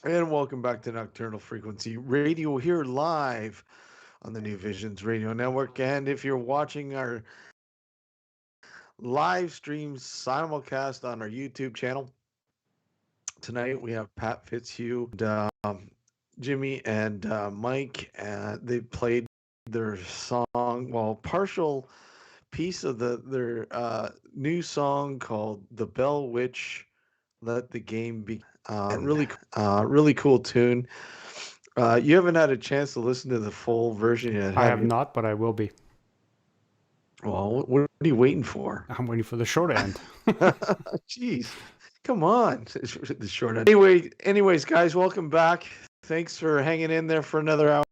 And welcome back to Nocturnal Frequency Radio here live on the New Visions Radio Network. And if you're watching our live stream simulcast on our YouTube channel, tonight we have Pat Fitzhugh, and, Jimmy, and Mike. They played their song, well, partial piece of their new song called "The Bell Witch Let the Game Be." Really cool tune. You haven't had a chance to listen to the full version yet, I have you? not, but I will be. Well, what are you waiting for? I'm waiting for the show to end. Jeez, come on. The short end. Anyways, guys, welcome back. Thanks for hanging in there for another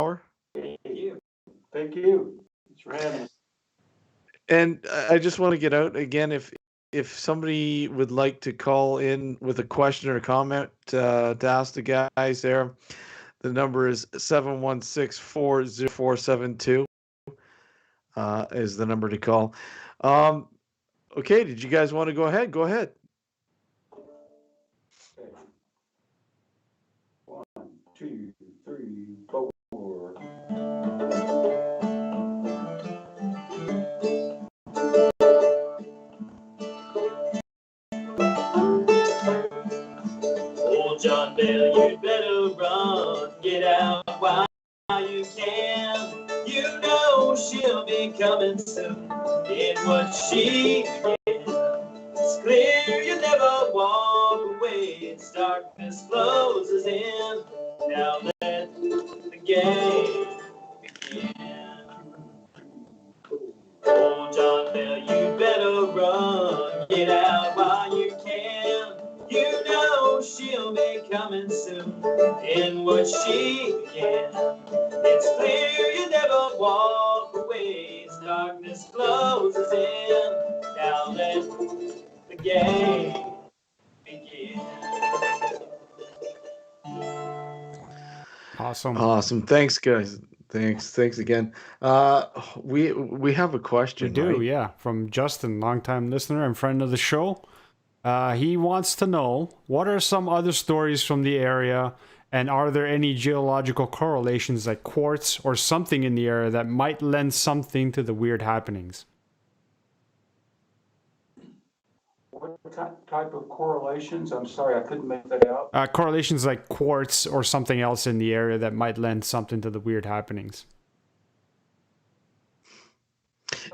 hour. Thank you. Thank you. Thanks for having us. And I just want to get out again, if somebody would like to call in with a question or comment to ask the guys there, the number is 716-40472 is the number to call. Okay, did you guys want to go ahead? Go ahead. Okay. 1, 2, 3, 4. Old John Bell, you'd better run, get out while you can. You know she'll be coming soon in what she can. It's clear you never walk away. It's darkness closes in. Now let the game begin. Oh, John Bell, you better run, get out while you can. You know she'll be coming soon in what she can. It's clear you never walk away. As darkness closes in. Now let the game begin. Awesome. Thanks, guys. Thanks again. We have a question. We do, right? yeah. From Justin, longtime listener and friend of the show. He wants to know, what are some other stories from the area, and are there any geological correlations like quartz or something in the area that might lend something to the weird happenings? What type of correlations? I'm sorry, I couldn't make that out. Correlations like quartz or something else in the area that might lend something to the weird happenings.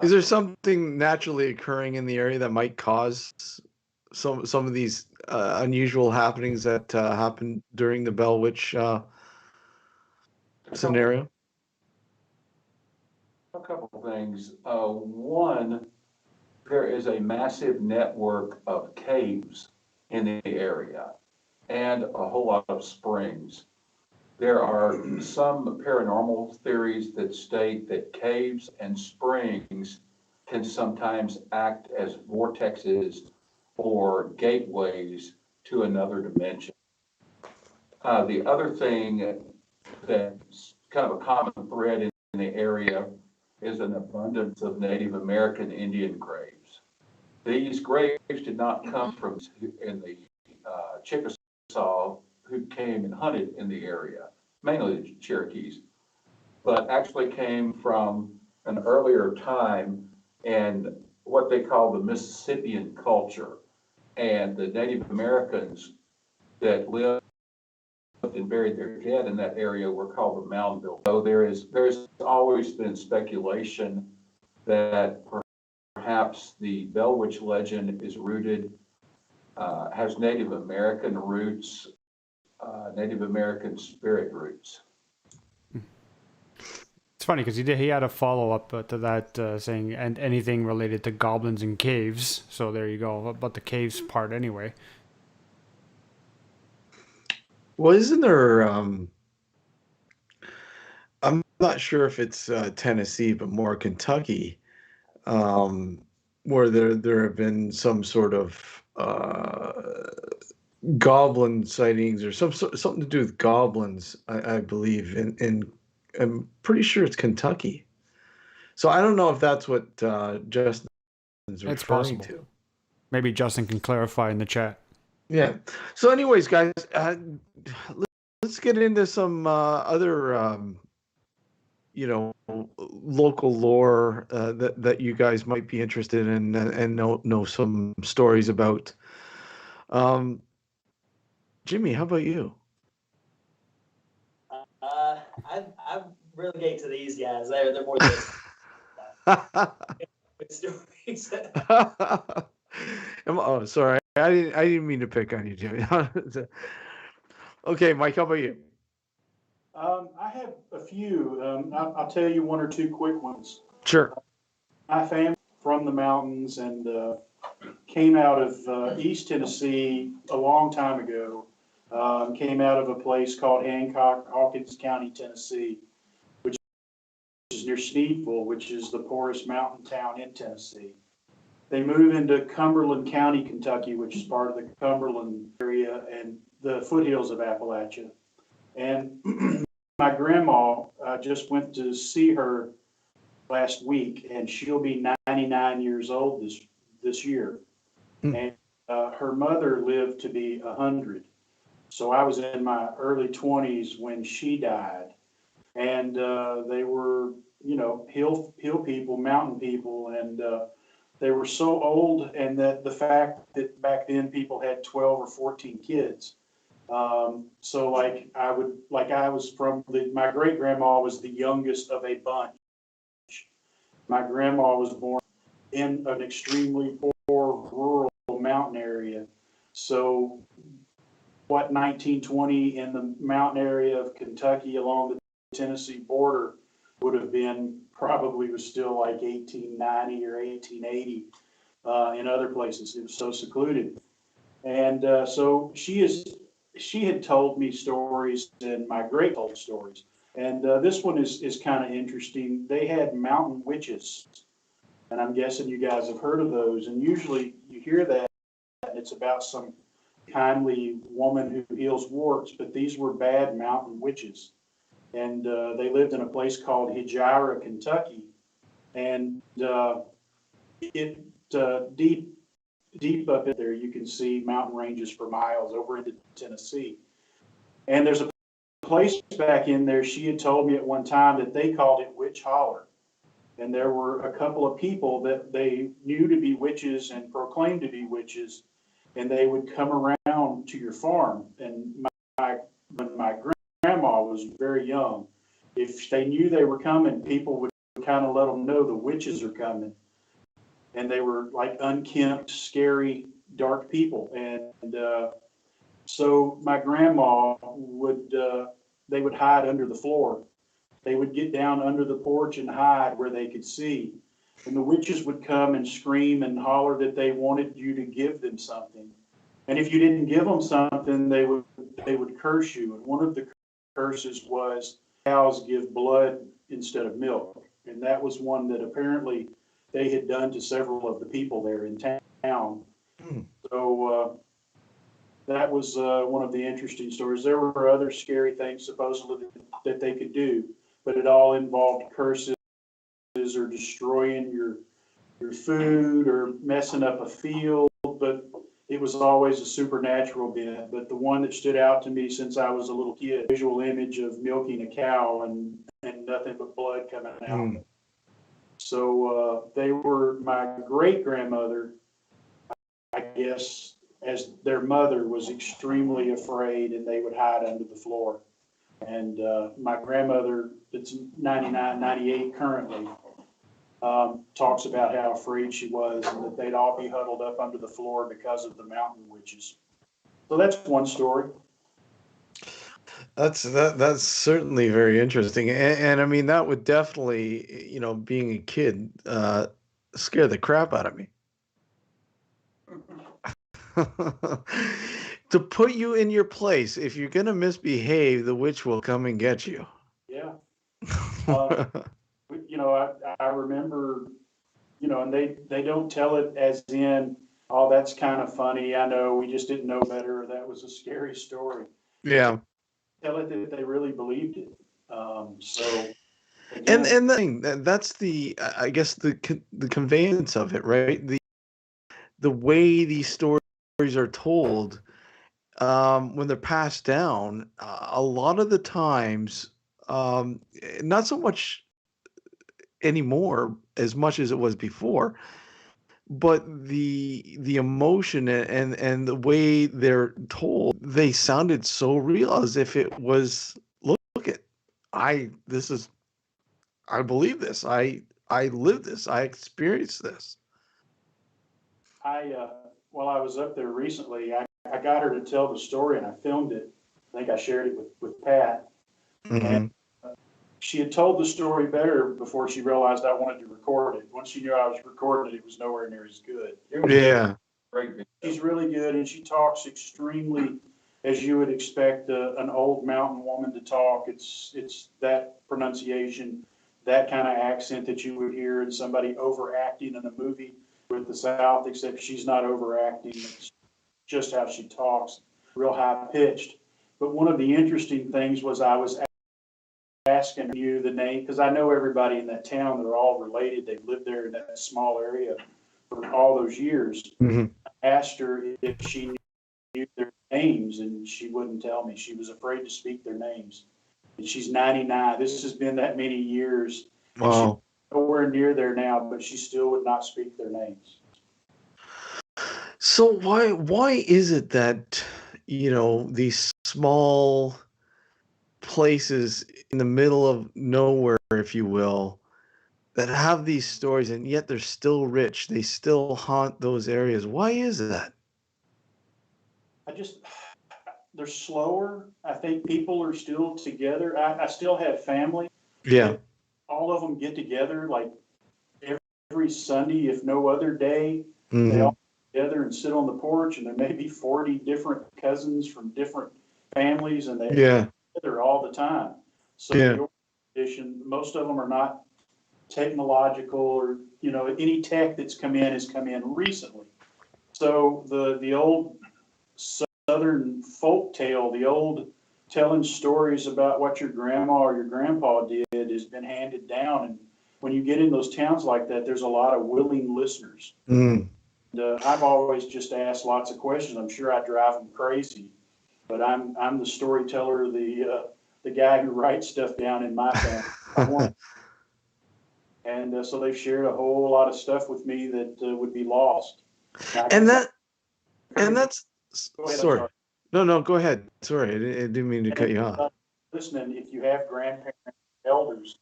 Is there something naturally occurring in the area that might cause some of these unusual happenings that happen during the Bell Witch scenario? A couple of things. One, there is a massive network of caves in the area and a whole lot of springs. There are some paranormal theories that state that caves and springs can sometimes act as vortexes or gateways to another dimension. The other thing that's kind of a common thread in the area is an abundance of Native American Indian graves. These graves did not come from in the Chickasaw who came and hunted in the area, mainly the Cherokees, but actually came from an earlier time and what they call the Mississippian culture. And the Native Americans that lived and buried their dead in that area were called the Mound Builders. So there's always been speculation that perhaps the Bell Witch legend is rooted, has Native American roots, Native American spirit roots. It's funny because he had a follow-up to that saying, and anything related to goblins and caves. So there you go, about the caves part anyway. Well, isn't there, I'm not sure if it's Tennessee, but more Kentucky, where there have been some sort of goblin sightings or something to do with goblins, I believe, in I'm pretty sure it's Kentucky. So I don't know if that's what Justin's referring to. Maybe Justin can clarify in the chat. Yeah. So, anyways, guys, let's get into some other, local lore that you guys might be interested in and know some stories about. Um, Jimmy, how about you? I relegate to these guys. They're more the good stories. Oh, sorry, I didn't mean to pick on you, Jimmy. Okay, Mike, how about you? I have a few. I'll tell you one or two quick ones. Sure. My family from the mountains and came out of East Tennessee a long time ago. Came out of a place called Hancock, Hawkins County, Tennessee, which is near Sneedville, which is the poorest mountain town in Tennessee. They move into Cumberland County, Kentucky, which is part of the Cumberland area and the foothills of Appalachia. And my grandma, just went to see her last week, and she'll be 99 years old this year. And her mother lived to be 100. So I was in my early 20s when she died, and they were, hill people, mountain people, and they were so old, and that the fact that back then people had 12 or 14 kids. So I was my great grandma was the youngest of a bunch. My grandma was born in an extremely poor rural mountain area. So 1920 in the mountain area of Kentucky along the Tennessee border would have been probably was still like 1890 or 1880 in other places. It was so secluded. And so she had told me stories, and my great told stories. And this one is kind of interesting. They had mountain witches, and I'm guessing you guys have heard of those. And usually you hear that, and it's about some kindly woman who heals warts, but these were bad mountain witches. And they lived in a place called Hijira, Kentucky. And deep up in there, you can see mountain ranges for miles over into Tennessee. And there's a place back in there, she had told me at one time that they called it Witch Holler. And there were a couple of people that they knew to be witches and proclaimed to be witches, and they would come around to your farm. And when my grandma was very young, if they knew they were coming, people would kind of let them know the witches are coming. And they were like unkempt, scary, dark people. And so my grandma they would hide under the floor. They would get down under the porch and hide where they could see. And the witches would come and scream and holler that they wanted you to give them something. And if you didn't give them something, they would curse you. And one of the curses was cows give blood instead of milk. And that was one that apparently they had done to several of the people there in town. So that was one of the interesting stories. There were other scary things supposedly that they could do, but it all involved curses or destroying your food or messing up a field. But it was always a supernatural bit. But the one that stood out to me since I was a little kid, visual image of milking a cow and nothing but blood coming out. So they were my great grandmother, I guess, as their mother was extremely afraid, and they would hide under the floor. And my grandmother, that's 99, 98 currently, talks about how afraid she was and that they'd all be huddled up under the floor because of the mountain witches. So that's one story. That's certainly very interesting, and I mean that would definitely, being a kid, scare the crap out of me. To put you in your place, if you're gonna misbehave, the witch will come and get you. Yeah. I remember, and they don't tell it as in, oh, that's kind of funny. I know we just didn't know better. Or that was a scary story. Yeah. Tell it that they really believed it. So And again, the thing that's I guess the conveyance of it, right? The way these stories are told, when they're passed down, a lot of the times, not so much anymore as much as it was before, but the emotion and the way they're told, they sounded so real, as if it was, look at, I this is I believe this. I live this. I experienced this. While I was up there recently, I got her to tell the story and I filmed it. I think I shared it with Pat. Hmm. And she had told the story better before she realized I wanted to record it. Once she knew I was recording it, it was nowhere near as good. Yeah. Great video. She's really good, and she talks extremely, as you would expect an old mountain woman to talk. It's that pronunciation, that kind of accent that you would hear in somebody overacting in a movie with the South, except she's not overacting. It's just how she talks, real high pitched. But one of the interesting things was I was asking you the name, because I know everybody in that town. They're all related. They've lived there in that small area for all those years. Hmm. I asked her if she knew their names, and she wouldn't tell me. She was afraid to speak their names. And she's 99. This has been that many years. And she's Wow. nowhere near there now, but she still would not speak their names. So why is it that, these small places in the middle of nowhere, if you will, that have these stories, and yet they're still rich, they still haunt those areas? Why is that? They're slower. I think people are still together. I still have family Yeah. that all of them get together like every Sunday, if no other day. They Hmm. all get together and sit on the porch, and there may be 40 different cousins from different families, and they Yeah. together all the time. So Yeah. the tradition, most of them are not technological, or any tech that's come in has come in recently. So the old Southern folk tale, the old telling stories about what your grandma or your grandpa did, has been handed down. And when you get in those towns like that, there's a lot of willing listeners. Mm. And, I've always just asked lots of questions. I'm sure I drive them crazy, but I'm the storyteller, the guy who writes stuff down in my family. And so they've shared a whole lot of stuff with me that would be lost. And that's Go ahead, I'm sorry. sorry. No, go ahead. Sorry, I didn't mean to cut you off. Listening, if you have grandparents, elders,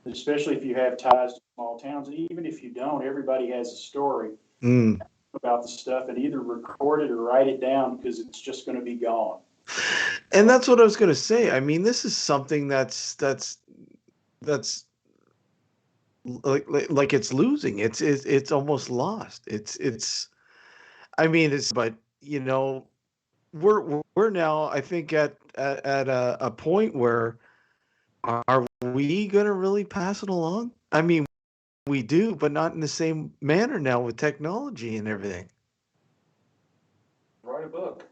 especially if you have ties to small towns, and even if you don't, everybody has a story Mm. about the stuff, and either record it or write it down, because it's just going to be gone. And that's what I was going to say. I mean, this is something that's like it's losing. It's almost lost. It's. I mean, but we're now, I think, at a point where, are we going to really pass it along? I mean, we do, but not in the same manner now with technology and everything. Write a book.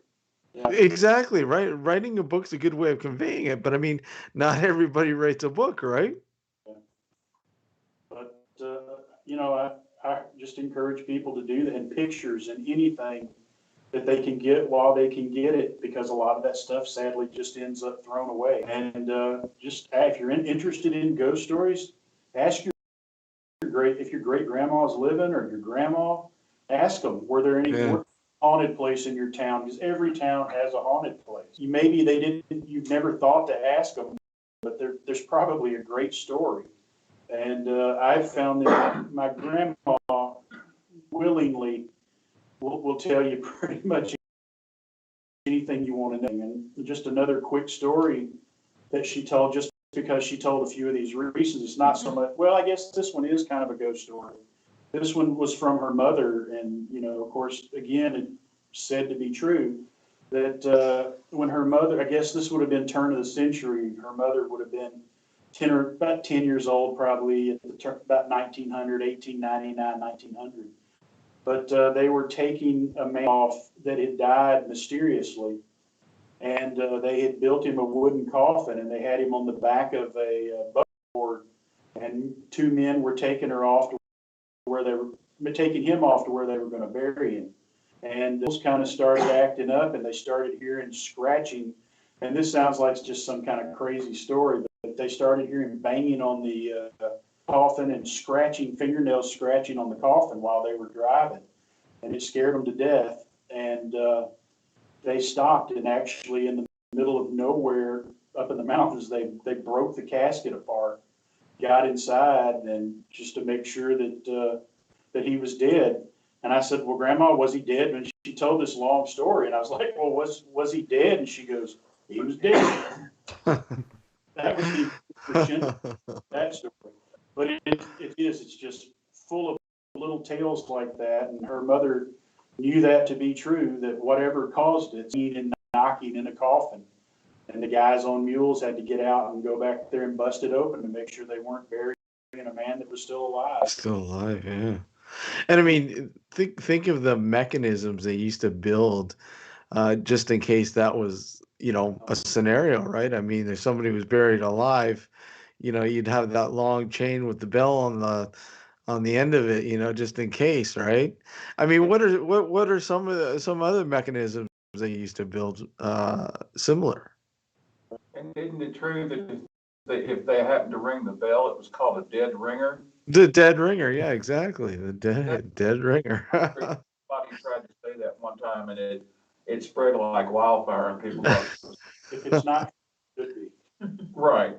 Yeah. Exactly, right. Writing a book's a good way of conveying it, but I mean, not everybody writes a book, right? But, I just encourage people to do that, and pictures and anything that they can get while they can get it, because a lot of that stuff sadly just ends up thrown away. And if you're interested in ghost stories, ask if your great grandma is living, or your grandma, ask them, were there any haunted place in your town? Because every town has a haunted place. You've never thought to ask them, but there's probably a great story. And I've found that my grandma willingly will tell you pretty much anything you want to know. And just another quick story that she told, just because she told a few of these recent, it's not so much, well, I guess this one is kind of a ghost story. This one was from her mother, and, of course, again, it's said to be true, that when her mother, I guess this would have been turn of the century, her mother would have been about 10 years old, probably about 1900, 1899, 1900. But they were taking a man off that had died mysteriously, and they had built him a wooden coffin, and they had him on the back of a buckboard, and two men were taking him off to where they were going to bury him. And those kind of started acting up, and they started hearing scratching. And this sounds like just some kind of crazy story, but they started hearing banging on the coffin and scratching, fingernails scratching on the coffin while they were driving. And it scared them to death. And they stopped, and actually in the middle of nowhere up in the mountains, they broke the casket apart, got inside, and just to make sure that that he was dead. And I said, well, Grandma, was he dead? And she told this long story, and I was like, well, was he dead? And she goes, he was dead. That was the crescendo of that story. But it's just full of little tales like that. And her mother knew that to be true, that whatever caused it, and knocking in a coffin. And the guys on mules had to get out and go back there and bust it open to make sure they weren't burying a man that was still alive. Still alive, yeah. And I mean, think of the mechanisms they used to build just in case that was, a scenario, right? I mean, if somebody was buried alive, you'd have that long chain with the bell on the end of it, just in case, right? I mean, what are some other mechanisms they used to build similar? And isn't it true that if they happened to ring the bell, it was called a dead ringer? The dead ringer, yeah, exactly. The dead ringer. Somebody tried to say that one time, and it spread like wildfire, and people thought, if it's not, it could be. Right.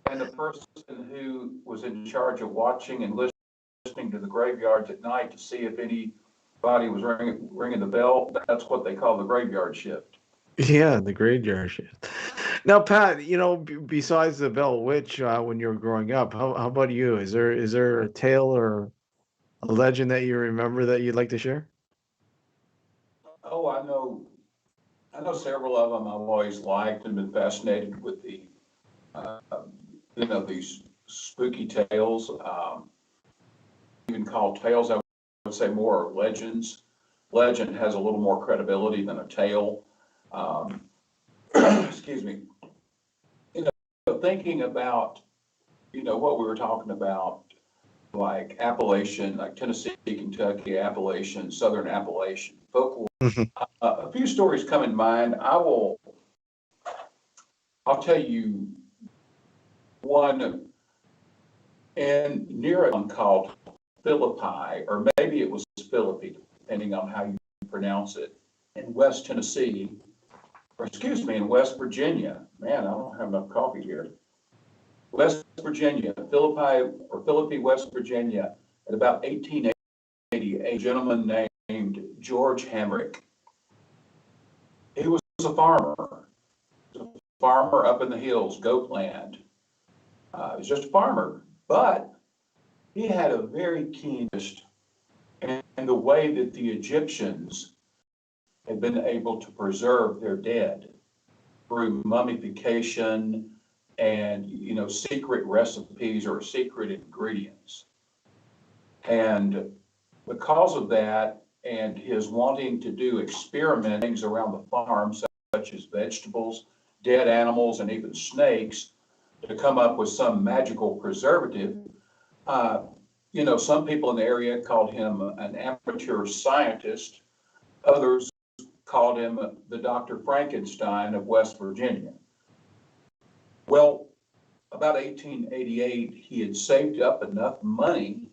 And the person who was in charge of watching and listening to the graveyards at night to see if anybody was ringing the bell, that's what they call the graveyard shift. Yeah, the graveyard shift. Now, Pat, besides the Bell Witch, when you were growing up, how about you? Is there a tale or a legend that you remember that you'd like to share? Oh, I know several of them I've always liked and been fascinated with these spooky tales, even called tales. I would say more legends. Legend has a little more credibility than a tale. Excuse me. Thinking about, what we were talking about, like Appalachian, like Tennessee, Kentucky, Appalachian, Southern Appalachian folklore. A few stories come in mind. I'll tell you one near a town called Philippi, or maybe it was Philippi, depending on how you pronounce it, in West Tennessee, or excuse me, in West Virginia. Man, I don't have enough coffee here. West Virginia, Philippi, West Virginia, at about 1880, a gentleman named George Hamrick. He was a farmer. Up in the hills, goat land. He was just a farmer, but he had a very keen interest in the way that the Egyptians had been able to preserve their dead through mummification and, secret recipes or secret ingredients. And because of that, and his wanting to do experiments around the farm, such as vegetables, dead animals, and even snakes, to come up with some magical preservative. Some people in the area called him an amateur scientist. Others called him the Dr. Frankenstein of West Virginia. Well, about 1888, he had saved up enough money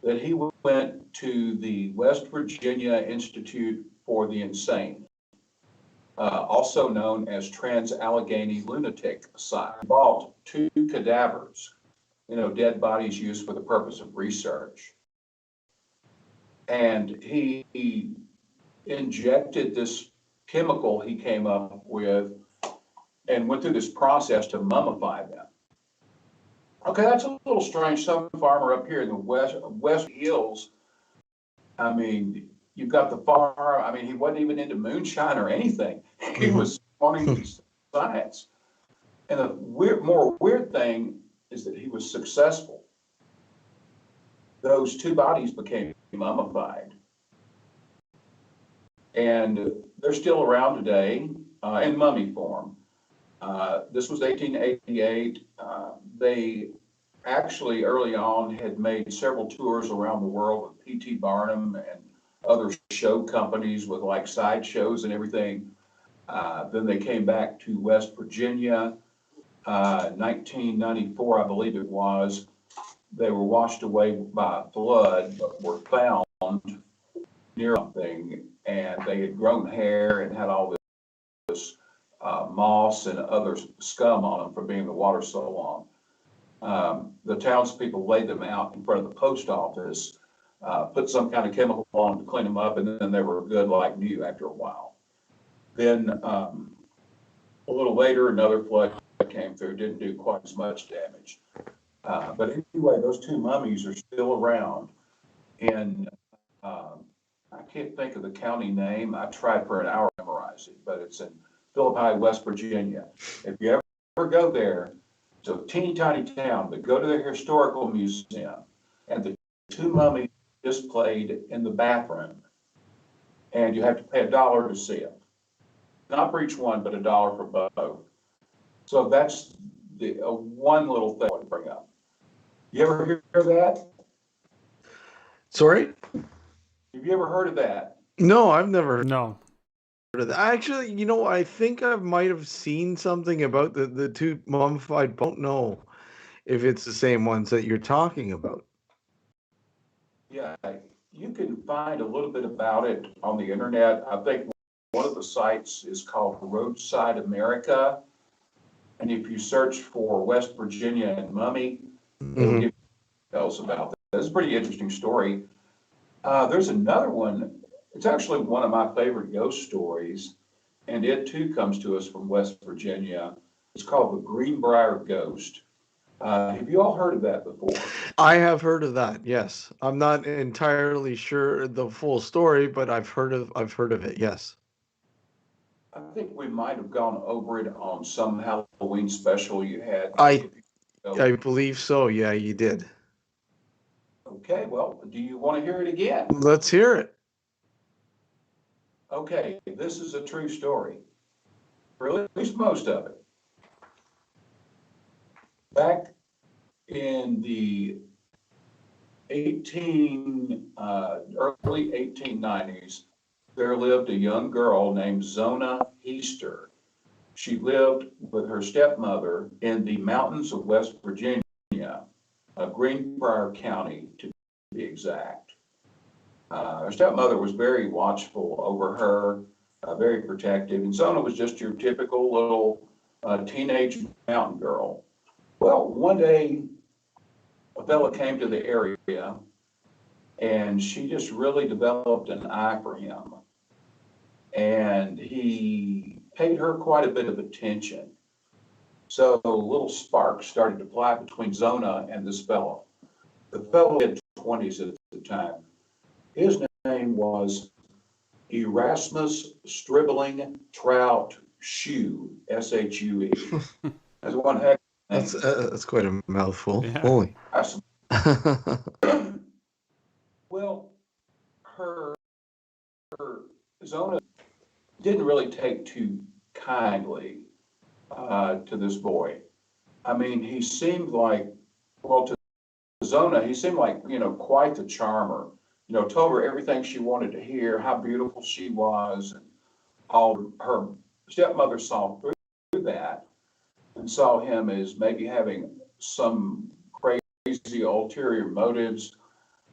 that he went to the West Virginia Institute for the Insane, also known as Trans-Allegheny Lunatic Asylum. Bought 2 cadavers, dead bodies used for the purpose of research. And he injected this chemical he came up with and went through this process to mummify them. Okay, that's a little strange. Some farmer up here in the West Hills, I mean, you've got the farm. I mean, he wasn't even into moonshine or anything. He was wanting science. And the more weird thing is that he was successful. Those 2 bodies became mummified. And they're still around today in mummy form. This was 1888. They actually early on had made several tours around the world with P.T. Barnum and other show companies with like sideshows and everything. Then they came back to West Virginia, 1994, I believe it was. They were washed away by a flood, but were found near something, and they had grown hair and had all this moss and other scum on them from being in the water so long. The townspeople laid them out in front of the post office, put some kind of chemical on them to clean them up, and then they were good like new after a while. Then a little later, another flood came through, didn't do quite as much damage. But anyway, those two mummies are still around. And I can't think of the county name. I tried for an hour to memorize it, but it's in Philippi, West Virginia. If you ever go there, it's a teeny tiny town, but go to the historical museum, and the two mummies displayed in the bathroom, and you have to pay $1 to see them. Not for each one, but $1 for both. So that's the one little thing I want to bring up. You ever hear that? Sorry? Have you ever heard of that? No, I've never No. heard of that. Actually, I think I might have seen something about the two mummified. Don't know if it's the same ones that you're talking about. Yeah, you can find a little bit about it on the internet. I think one of the sites is called Roadside America. And if you search for West Virginia and mummy, it'll give you details about that. It's a pretty interesting story. There's another one. It's actually one of my favorite ghost stories, and it too comes to us from West Virginia. It's called the Greenbrier Ghost. Have you all heard of that before? I have heard of that. Yes, I'm not entirely sure the full story, but I've heard of it. Yes. I think we might have gone over it on some Halloween special you had. I believe so. Yeah, you did. Okay, well, do you want to hear it again? Let's hear it. Okay, this is a true story, or at least most of it. Back in the early 1890s, there lived a young girl named Zona Heaster. She lived with her stepmother in the mountains of West Virginia, Greenbrier County to be exact. Her stepmother was very watchful over her, very protective, and Zona was just your typical little teenage mountain girl. Well, one day, a fella came to the area, and she just really developed an eye for him. And he paid her quite a bit of attention. So little sparks started to fly between Zona and this fellow. The fellow had 20s at the time. His name was Erasmus Stribling Trout Shue, S-H-U-E. That's one heck of a name. That's quite a mouthful. Yeah. Holy. Well, her Zona didn't really take too kindly to this boy. I mean, he seemed like, well, to Zona, he seemed like, quite the charmer. Told her everything she wanted to hear, how beautiful she was, and all. Her stepmother saw through that and saw him as maybe having some crazy ulterior motives,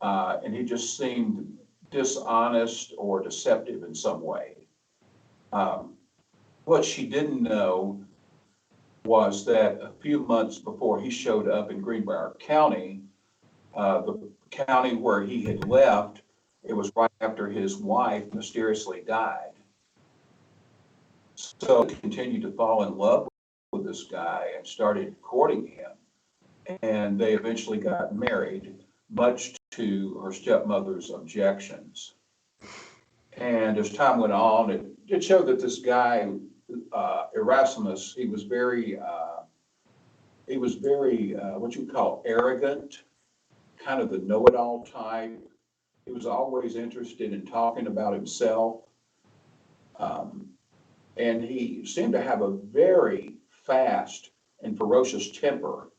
and he just seemed dishonest or deceptive in some way. What she didn't know was that a few months before he showed up in Greenbrier County, the county where he had left, it was right after his wife mysteriously died. So he continued to fall in love with this guy and started courting him. And they eventually got married, much to her stepmother's objections. And as time went on, it showed that this guy, Erasmus, he was very what you call arrogant, kind of the know-it-all type. He was always interested in talking about himself. And he seemed to have a very fast and ferocious temper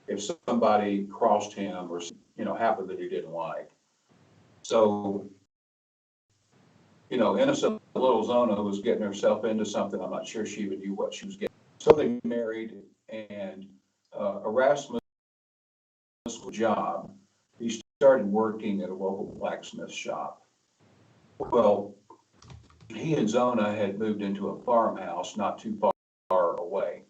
if somebody crossed him or, happened that he didn't like. So innocent little Zona was getting herself into something. I'm not sure she even knew what she was getting. So they married, and Erasmus' job, he started working at a local blacksmith shop. Well, he and Zona had moved into a farmhouse not too far away.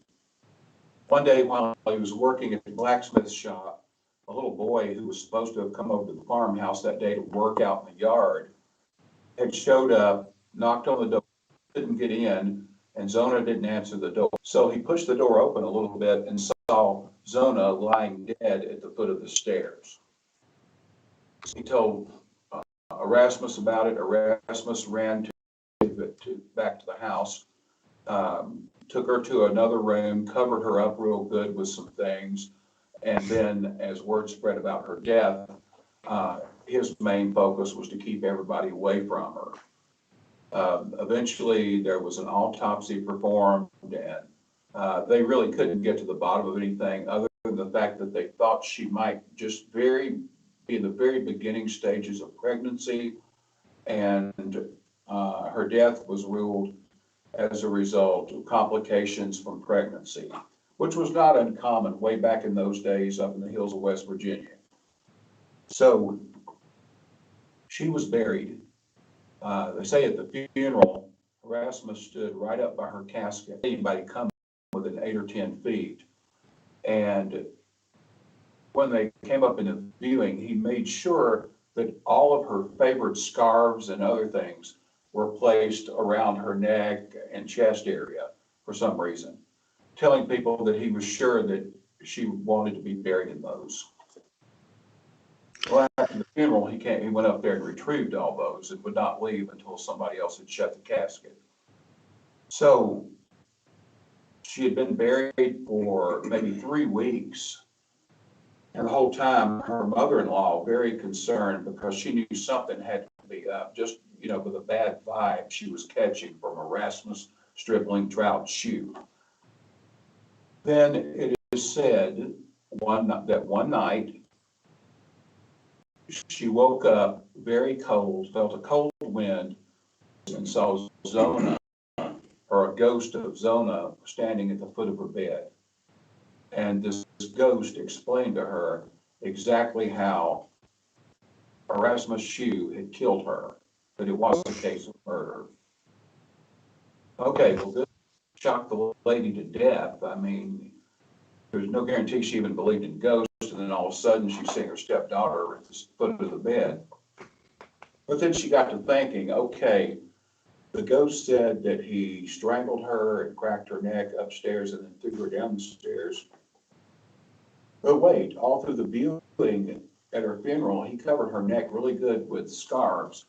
One day while he was working at the blacksmith shop, a little boy who was supposed to have come over to the farmhouse that day to work out in the yard had showed up, knocked on the door, didn't get in, and Zona didn't answer the door. So he pushed the door open a little bit and saw Zona lying dead at the foot of the stairs. He told Erasmus about it. Erasmus ran back to the house, took her to another room, covered her up real good with some things, and then as word spread about her death, his main focus was to keep everybody away from her. Eventually, there was an autopsy performed, and they really couldn't get to the bottom of anything other than the fact that they thought she might just be in the very beginning stages of pregnancy, and her death was ruled as a result of complications from pregnancy, which was not uncommon way back in those days up in the hills of West Virginia. So she was buried. They say at the funeral, Erasmus stood right up by her casket. Anybody come within 8 or 10 feet. And when they came up in the viewing, he made sure that all of her favorite scarves and other things were placed around her neck and chest area for some reason, telling people that he was sure that she wanted to be buried in those. Well, after the funeral, he went up there and retrieved all those and would not leave until somebody else had shut the casket. So she had been buried for maybe 3 weeks. And the whole time, her mother-in-law, very concerned because she knew something had to be up, just, with a bad vibe she was catching from Erasmus Stripling Trout Shoe. Then it is said that one night she woke up very cold, felt a cold wind, and saw Zona, or a ghost of Zona, standing at the foot of her bed. And this ghost explained to her exactly how Erasmus Shue had killed her, that it was a case of murder. Okay, well, this shocked the lady to death. I mean, there's no guarantee she even believed in ghosts, and then all of a sudden she's seeing her stepdaughter at the foot of the bed. But then she got to thinking, okay, the ghost said that he strangled her and cracked her neck upstairs and then threw her down the stairs. But wait, all through the viewing at her funeral, he covered her neck really good with scarves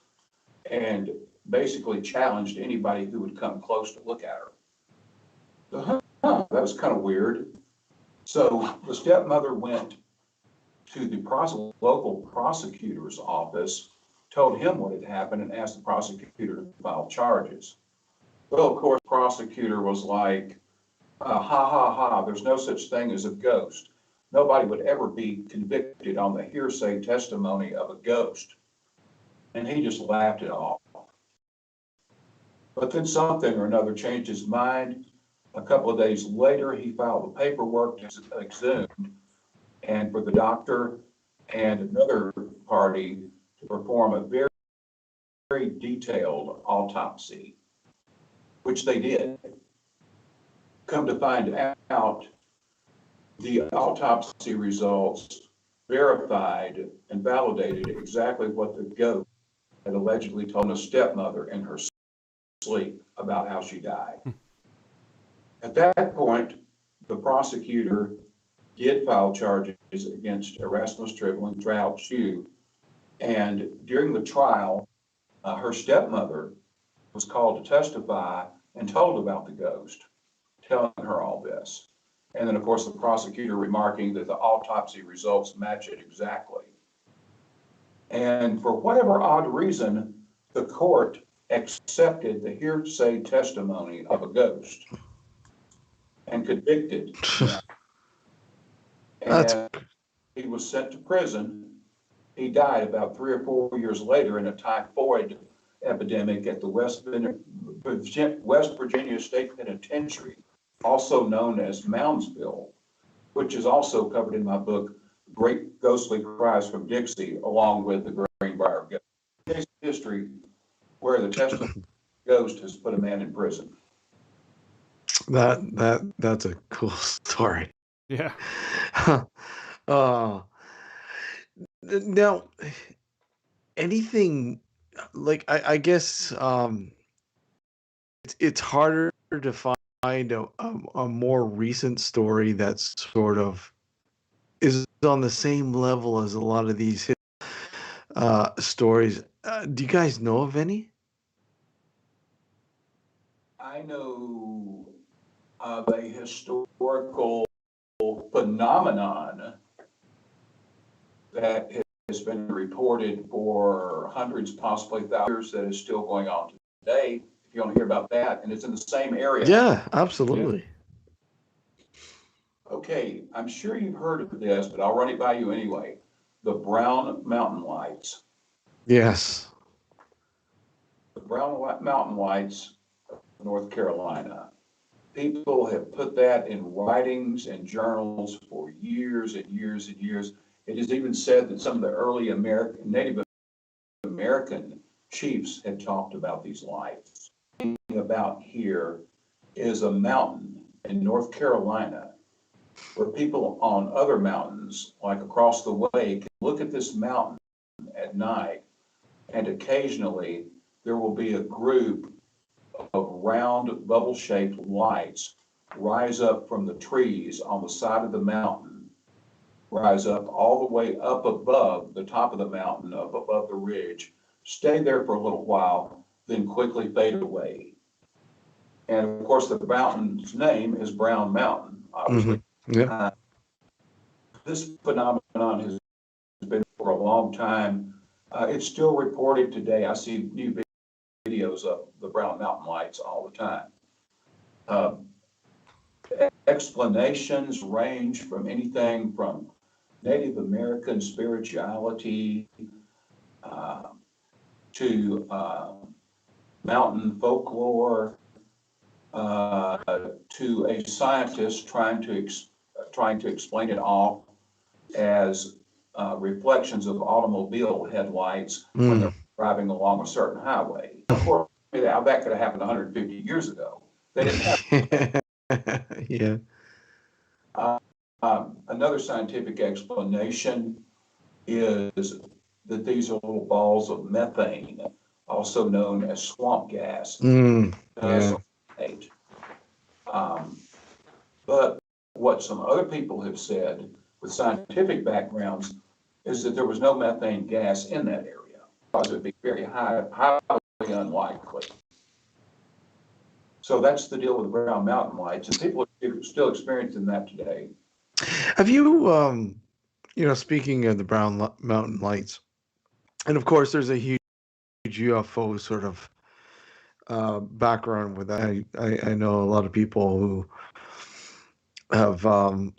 and basically challenged anybody who would come close to look at her. So, that was kind of weird. So the stepmother went to the local prosecutor's office, told him what had happened, and asked the prosecutor to file charges. Well, of course, the prosecutor was like, ha ha ha, there's no such thing as a ghost. Nobody would ever be convicted on the hearsay testimony of a ghost. And he just laughed it off. But then something or another changed his mind. A couple of days later, he filed the paperwork exhumed, and for the doctor and another party to perform a very, very detailed autopsy, which they did. Come to find out, the autopsy results verified and validated exactly what the ghost had allegedly told a stepmother in her sleep about how she died. At that point, the prosecutor did file charges against Erasmus Stripling Trout Shoe, and during the trial, her stepmother was called to testify and told about the ghost, telling her all this. And then, of course, the prosecutor remarking that the autopsy results match it exactly. And for whatever odd reason, the court accepted the hearsay testimony of a ghost and convicted him. And he was sent to prison. He died about 3 or 4 years later in a typhoid epidemic at the West Virginia State Penitentiary, also known as Moundsville, which is also covered in my book, Great Ghostly Cries from Dixie, along with the Greenbrier Ghost. Case of history where the testimony ghost has put a man in prison. That's a cool story. Yeah. uh, now, anything like I guess it's harder to find a more recent story that's sort of is on the same level as a lot of these stories. Do you guys know of any? I know of a historical phenomenon that has been reported for hundreds, possibly thousands, that is still going on today. If you want to hear about that, and it's in the same area. Yeah, absolutely. Okay, I'm sure you've heard of this, but I'll run it by you anyway. The Brown Mountain Lights. Yes. The Brown Mountain Lights of North Carolina. People have put that in writings and journals for years and years and years. It is even said that some of the early Native American chiefs had talked about these lights. The thing about here is a mountain in North Carolina where people on other mountains, like across the way, can look at this mountain at night, and occasionally there will be a group of round bubble-shaped lights rise up from the trees on the side of the mountain, rise up all the way up above the top of the mountain, up above the ridge, stay there for a little while, then quickly fade away. And of course, the mountain's name is Brown Mountain, obviously. Yeah. This phenomenon has been for a long time. It's still reported today. I see new videos of the Brown Mountain Lights all the time. Explanations range from anything from Native American spirituality to mountain folklore to a scientist trying to explain it all as reflections of automobile headlights when they're driving along a certain highway. Of course, that could have happened 150 years ago. They didn't have. Yeah. Another scientific explanation is that these are little balls of methane, also known as swamp gas. Yeah. But what some other people have said with scientific backgrounds is that there was no methane gas in that area, because it would be very highly unlikely. So that's the deal with the Brown Mountain Lights, and people are still experiencing that today. Have you, speaking of the Mountain Lights, and of course, there's a huge UFO sort of background with that. I know a lot of people who have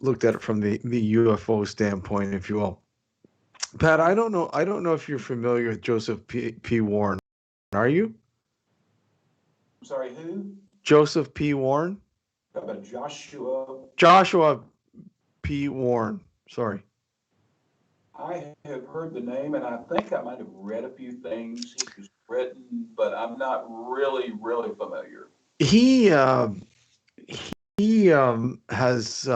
looked at it from the UFO standpoint, if you will. Pat, I don't know if you're familiar with Joseph P. Warren. Are you? I'm sorry, who? Joseph P. Warren? How about Joshua? Joshua P. Warren. Sorry. I have heard the name, and I think I might have read a few things he's written, but I'm not really familiar. He has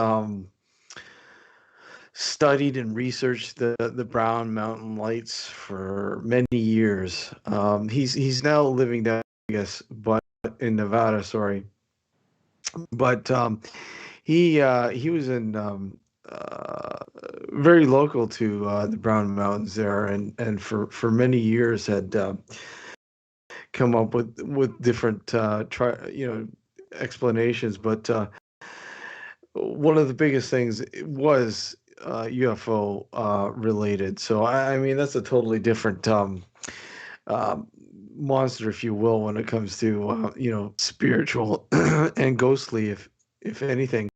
studied and researched the Brown Mountain Lights for many years. He's now living down, I guess, but in Nevada. Sorry, but he was in very local to the Brown Mountains there, and for many years had come up with different explanations, but one of the biggest things was UFO related. So I mean that's a totally different monster, if you will, when it comes to spiritual and ghostly, if anything.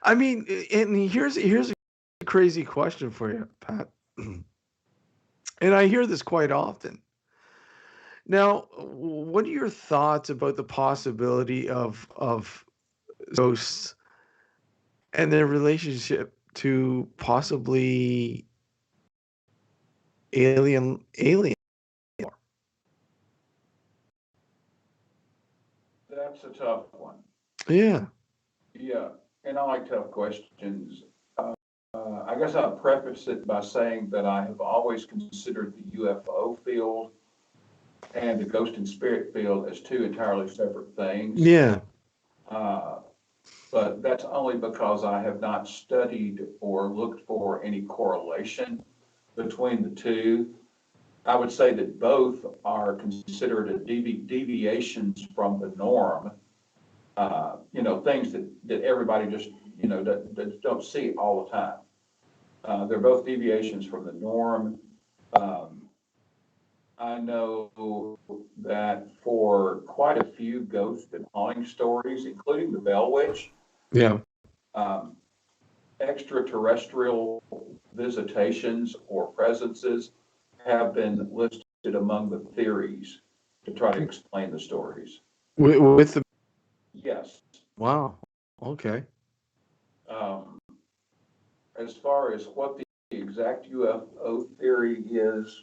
I mean, and here's a crazy question for you, Pat. And I hear this quite often. Now, what are your thoughts about the possibility of ghosts and their relationship to possibly alien? That's a tough one. Yeah. Yeah, and I like tough questions. I guess I'll preface it by saying that I have always considered the UFO field and the ghost and spirit field as two entirely separate things. Yeah. Uh, but that's only because I have not studied or looked for any correlation between the two. I would say that both are considered deviations from the norm. Things that everybody just, that don't see all the time. They're both deviations from the norm. Um, I know that for quite a few ghost and haunting stories, including the Bell Witch, Yeah. um, extraterrestrial visitations or presences have been listed among the theories to try to explain the stories. With the Yes. wow. Okay. Um, as far as what the exact UFO theory is,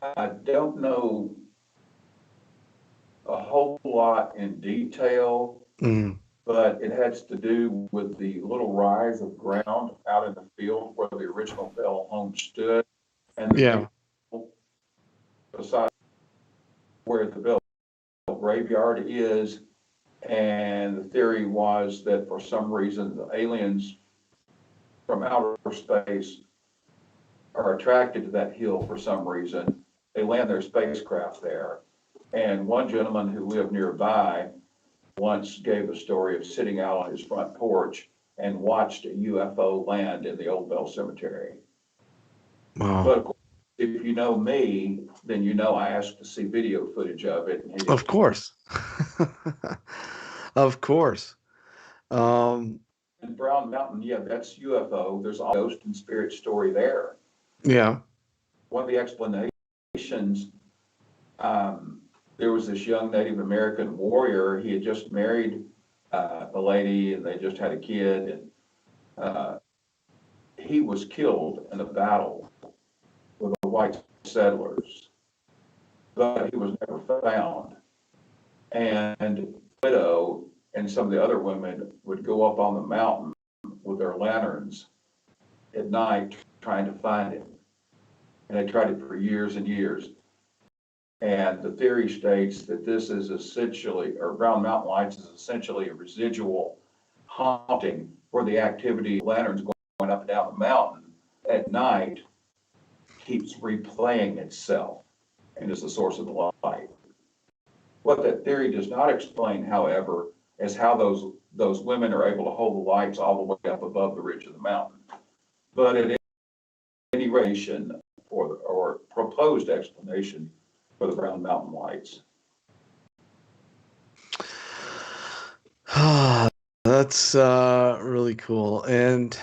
I don't know a whole lot in detail, Mm. but it has to do with the little rise of ground out in the field where the original Bell home stood, and the Yeah. people beside where the Bell graveyard is. And the theory was that for some reason the aliens from outer space are attracted to that hill for some reason. They land their spacecraft there. And one gentleman who lived nearby once gave a story of sitting out on his front porch and watched a UFO land in the Old Bell Cemetery. Wow. But of course, if you know me, then you know I asked to see video footage of it. And Of course. Of course. Um, in Brown Mountain, yeah, that's UFO. There's a ghost and spirit story there. yeah. One of the explanations, there was this young Native American warrior. He had just married a lady and they just had a kid. And he was killed in a battle with the white settlers, but he was never found. And the widow and some of the other women would go up on the mountain with their lanterns at night trying to find him. And they tried it for years and years. And the theory states that this is essentially, or Brown Mountain Lights is essentially a residual haunting where the activity of lanterns going up and down the mountain at night keeps replaying itself and is the source of the light. What that theory does not explain, however, is how those women are able to hold the lights all the way up above the ridge of the mountain. But at any rate, or proposed explanation for the Brown Mountain Lights. That's really cool. And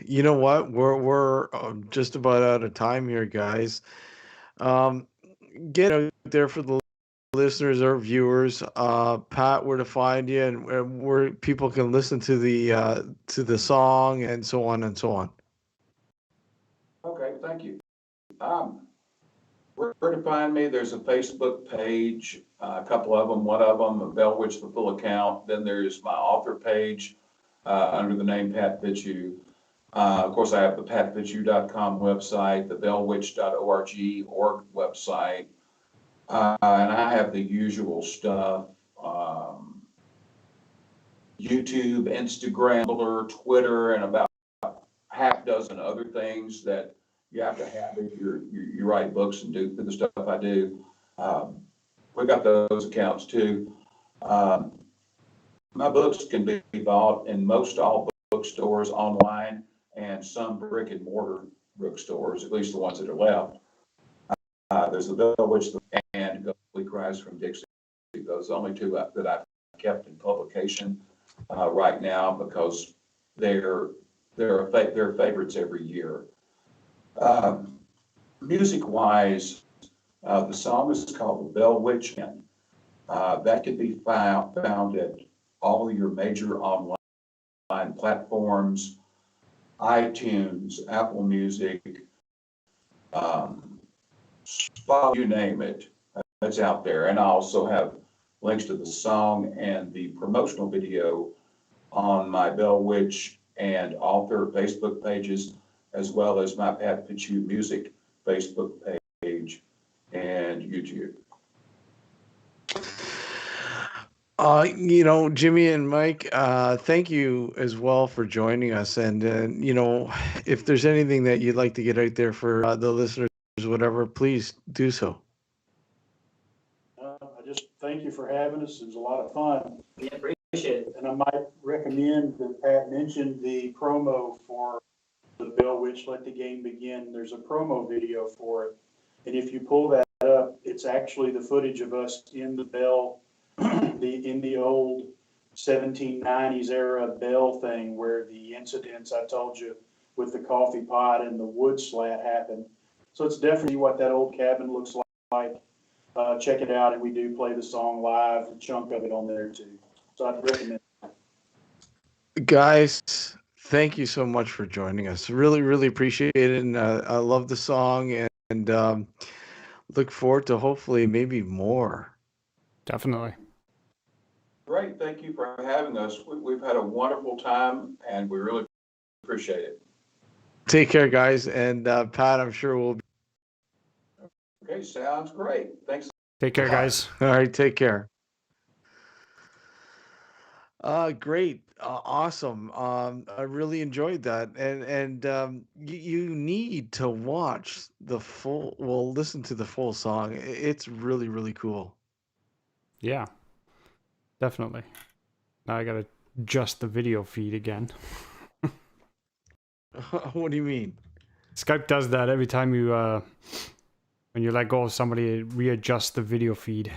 you know what? We're just about out of time here, guys. Um, get out there for the listeners or viewers. Pat, where to find you and where people can listen to the song and so on and so on. Okay, thank you. Where to find me? There's a Facebook page, a couple of them. One of them, Bell Witch, the full account. Then there's my author page under the name Pat Fitzhugh. Of course, I have the patfitzhugh.com website, the bellwitch.org website, and I have the usual stuff, YouTube, Instagram, Twitter, and about half dozen other things that you have to have if you write books and do the stuff I do. We got those accounts too. My books can be bought in most all bookstores online and some brick and mortar bookstores, at least the ones that are left. There's the Bell Witch and Ghostly Cries from Dixie. Those are the only two that I've kept in publication right now because they're favorites every year. Music wise, The song is called The Bell Witch Inn. That can be found at all of your major online platforms, iTunes, Apple Music, Spotify, you name it. It's out there. And I also have links to the song and the promotional video on my Bell Witch and author Facebook pages, as well as my Pat Fitzhugh Music Facebook page and YouTube. Jimmy and Mike, thank you as well for joining us. And, if there's anything that you'd like to get out there for the listeners, whatever, please do so. I just thank you for having us. It was a lot of fun. We appreciate it. And I might recommend that Pat mentioned the promo for the Bell Witch Let the Game Begin. There's a promo video for it. And if you pull that up, it's actually the footage of us in the Bell, in the old 1790s era Bell thing where the incidents I told you with the coffee pot and the wood slat happened. So it's definitely what that old cabin looks like. Check it out, and we do play the song live, a chunk of it on there too. So I'd recommend it. Guys, thank you so much for joining us. Really, really appreciate it. And I love the song and look forward to hopefully maybe more. Definitely. Great. Thank you for having us. We've had a wonderful time, and we really appreciate it. Take care, guys. And Pat, I'm sure we'll be. Okay, sounds great. Thanks. Take care, guys. All right, take care. Great, awesome. I really enjoyed that, and you need to watch the full. Well, listen to the full song. It's really, really cool. Yeah, definitely. Now I gotta adjust the video feed again. What do you mean? Skype does that every time you when you let go of somebody, it readjusts the video feed.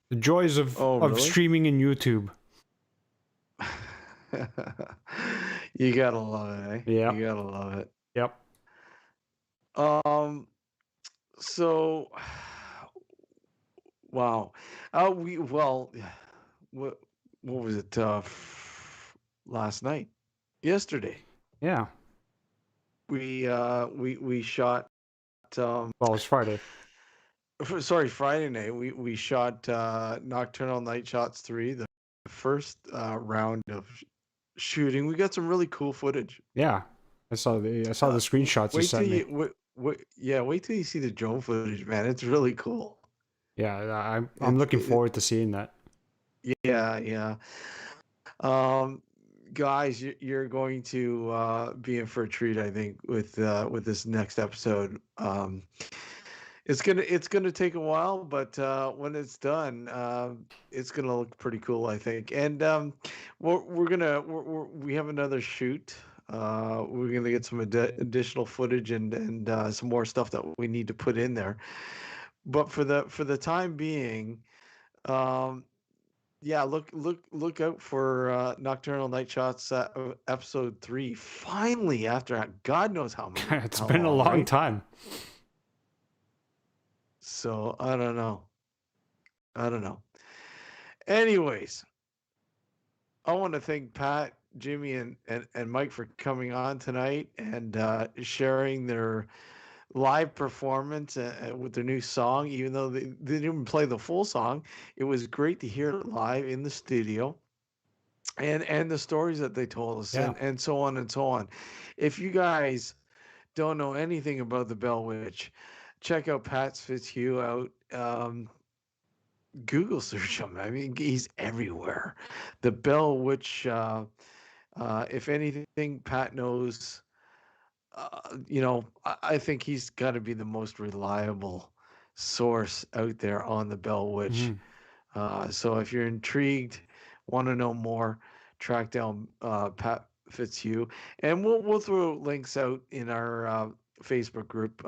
The joys of really? streaming in YouTube. You gotta love it, eh? Yeah. You gotta love it. Yep. So, wow. What was it? Last night, yesterday. Yeah. We shot. Well, it's Friday. Sorry, Friday night. We shot Nocturnal Night Shots 3, the first round of shooting. We got some really cool footage. Yeah, I saw the screenshots you sent me. Wait till you see the drone footage, man. It's really cool. Yeah, I'm looking forward to seeing that. Yeah. Guys, you're going to be in for a treat, I think, with this next episode. It's gonna take a while, but when it's done, it's gonna look pretty cool, I think. And we have another shoot. We're gonna get some additional footage and some more stuff that we need to put in there. But for the time being, yeah, look out for Nocturnal Night Shots episode 3. Finally, after God knows how many. It's been a long right? time. So I don't know. Anyways, I want to thank Pat, Jimmy, and Mike for coming on tonight and sharing their live performance with their new song. Even though they didn't even play the full song, it was great to hear it live in the studio. And the stories that they told us, Yeah. and so on and so on. If you guys don't know anything about the Bell Witch, check out Pat Fitzhugh out. Google search him. I mean, he's everywhere. The Bell Witch. If anything, Pat knows. I think he's got to be the most reliable source out there on the Bell Witch. So if you're intrigued, want to know more, track down Pat Fitzhugh, and we'll throw links out in our Facebook group,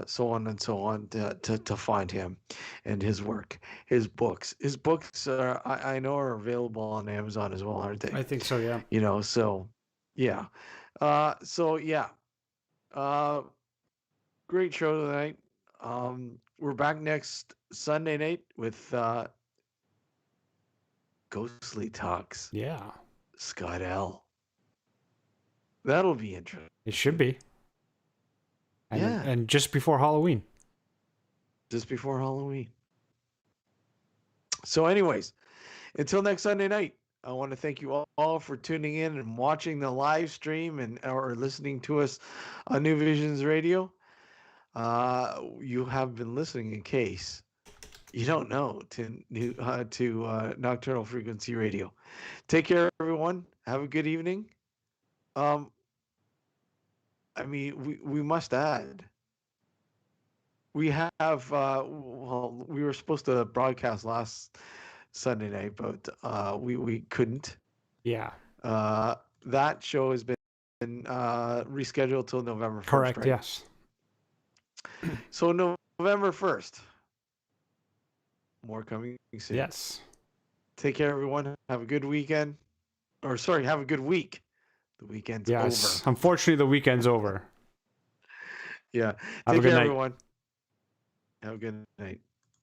so on and so on, to find him and his work, his books. His books I know are available on Amazon as well, aren't they? I think so. Yeah. So yeah. So yeah. Great show tonight. We're back next Sunday night with Ghostly Talks. Yeah, Scott L. That'll be interesting. it should be. And, Yeah. and just before Halloween. Just before Halloween. So, anyways, until next Sunday night, I want to thank you all for tuning in and watching the live stream and or listening to us on New Visions Radio. You have been listening in case you don't know to Nocturnal Frequency Radio. Take care, everyone. Have a good evening. I mean, we must add. We have well, we were supposed to broadcast last Sunday night, but we couldn't. Yeah. That show has been rescheduled till November 1st. Correct, right? yes. So November 1st. More coming soon. Yes. Take care, everyone. Have a good weekend. Or sorry, have a good week. The weekend's Yes. over. Unfortunately, the weekend's over. Yeah. Have a Take good care, night. everyone. Have a good night.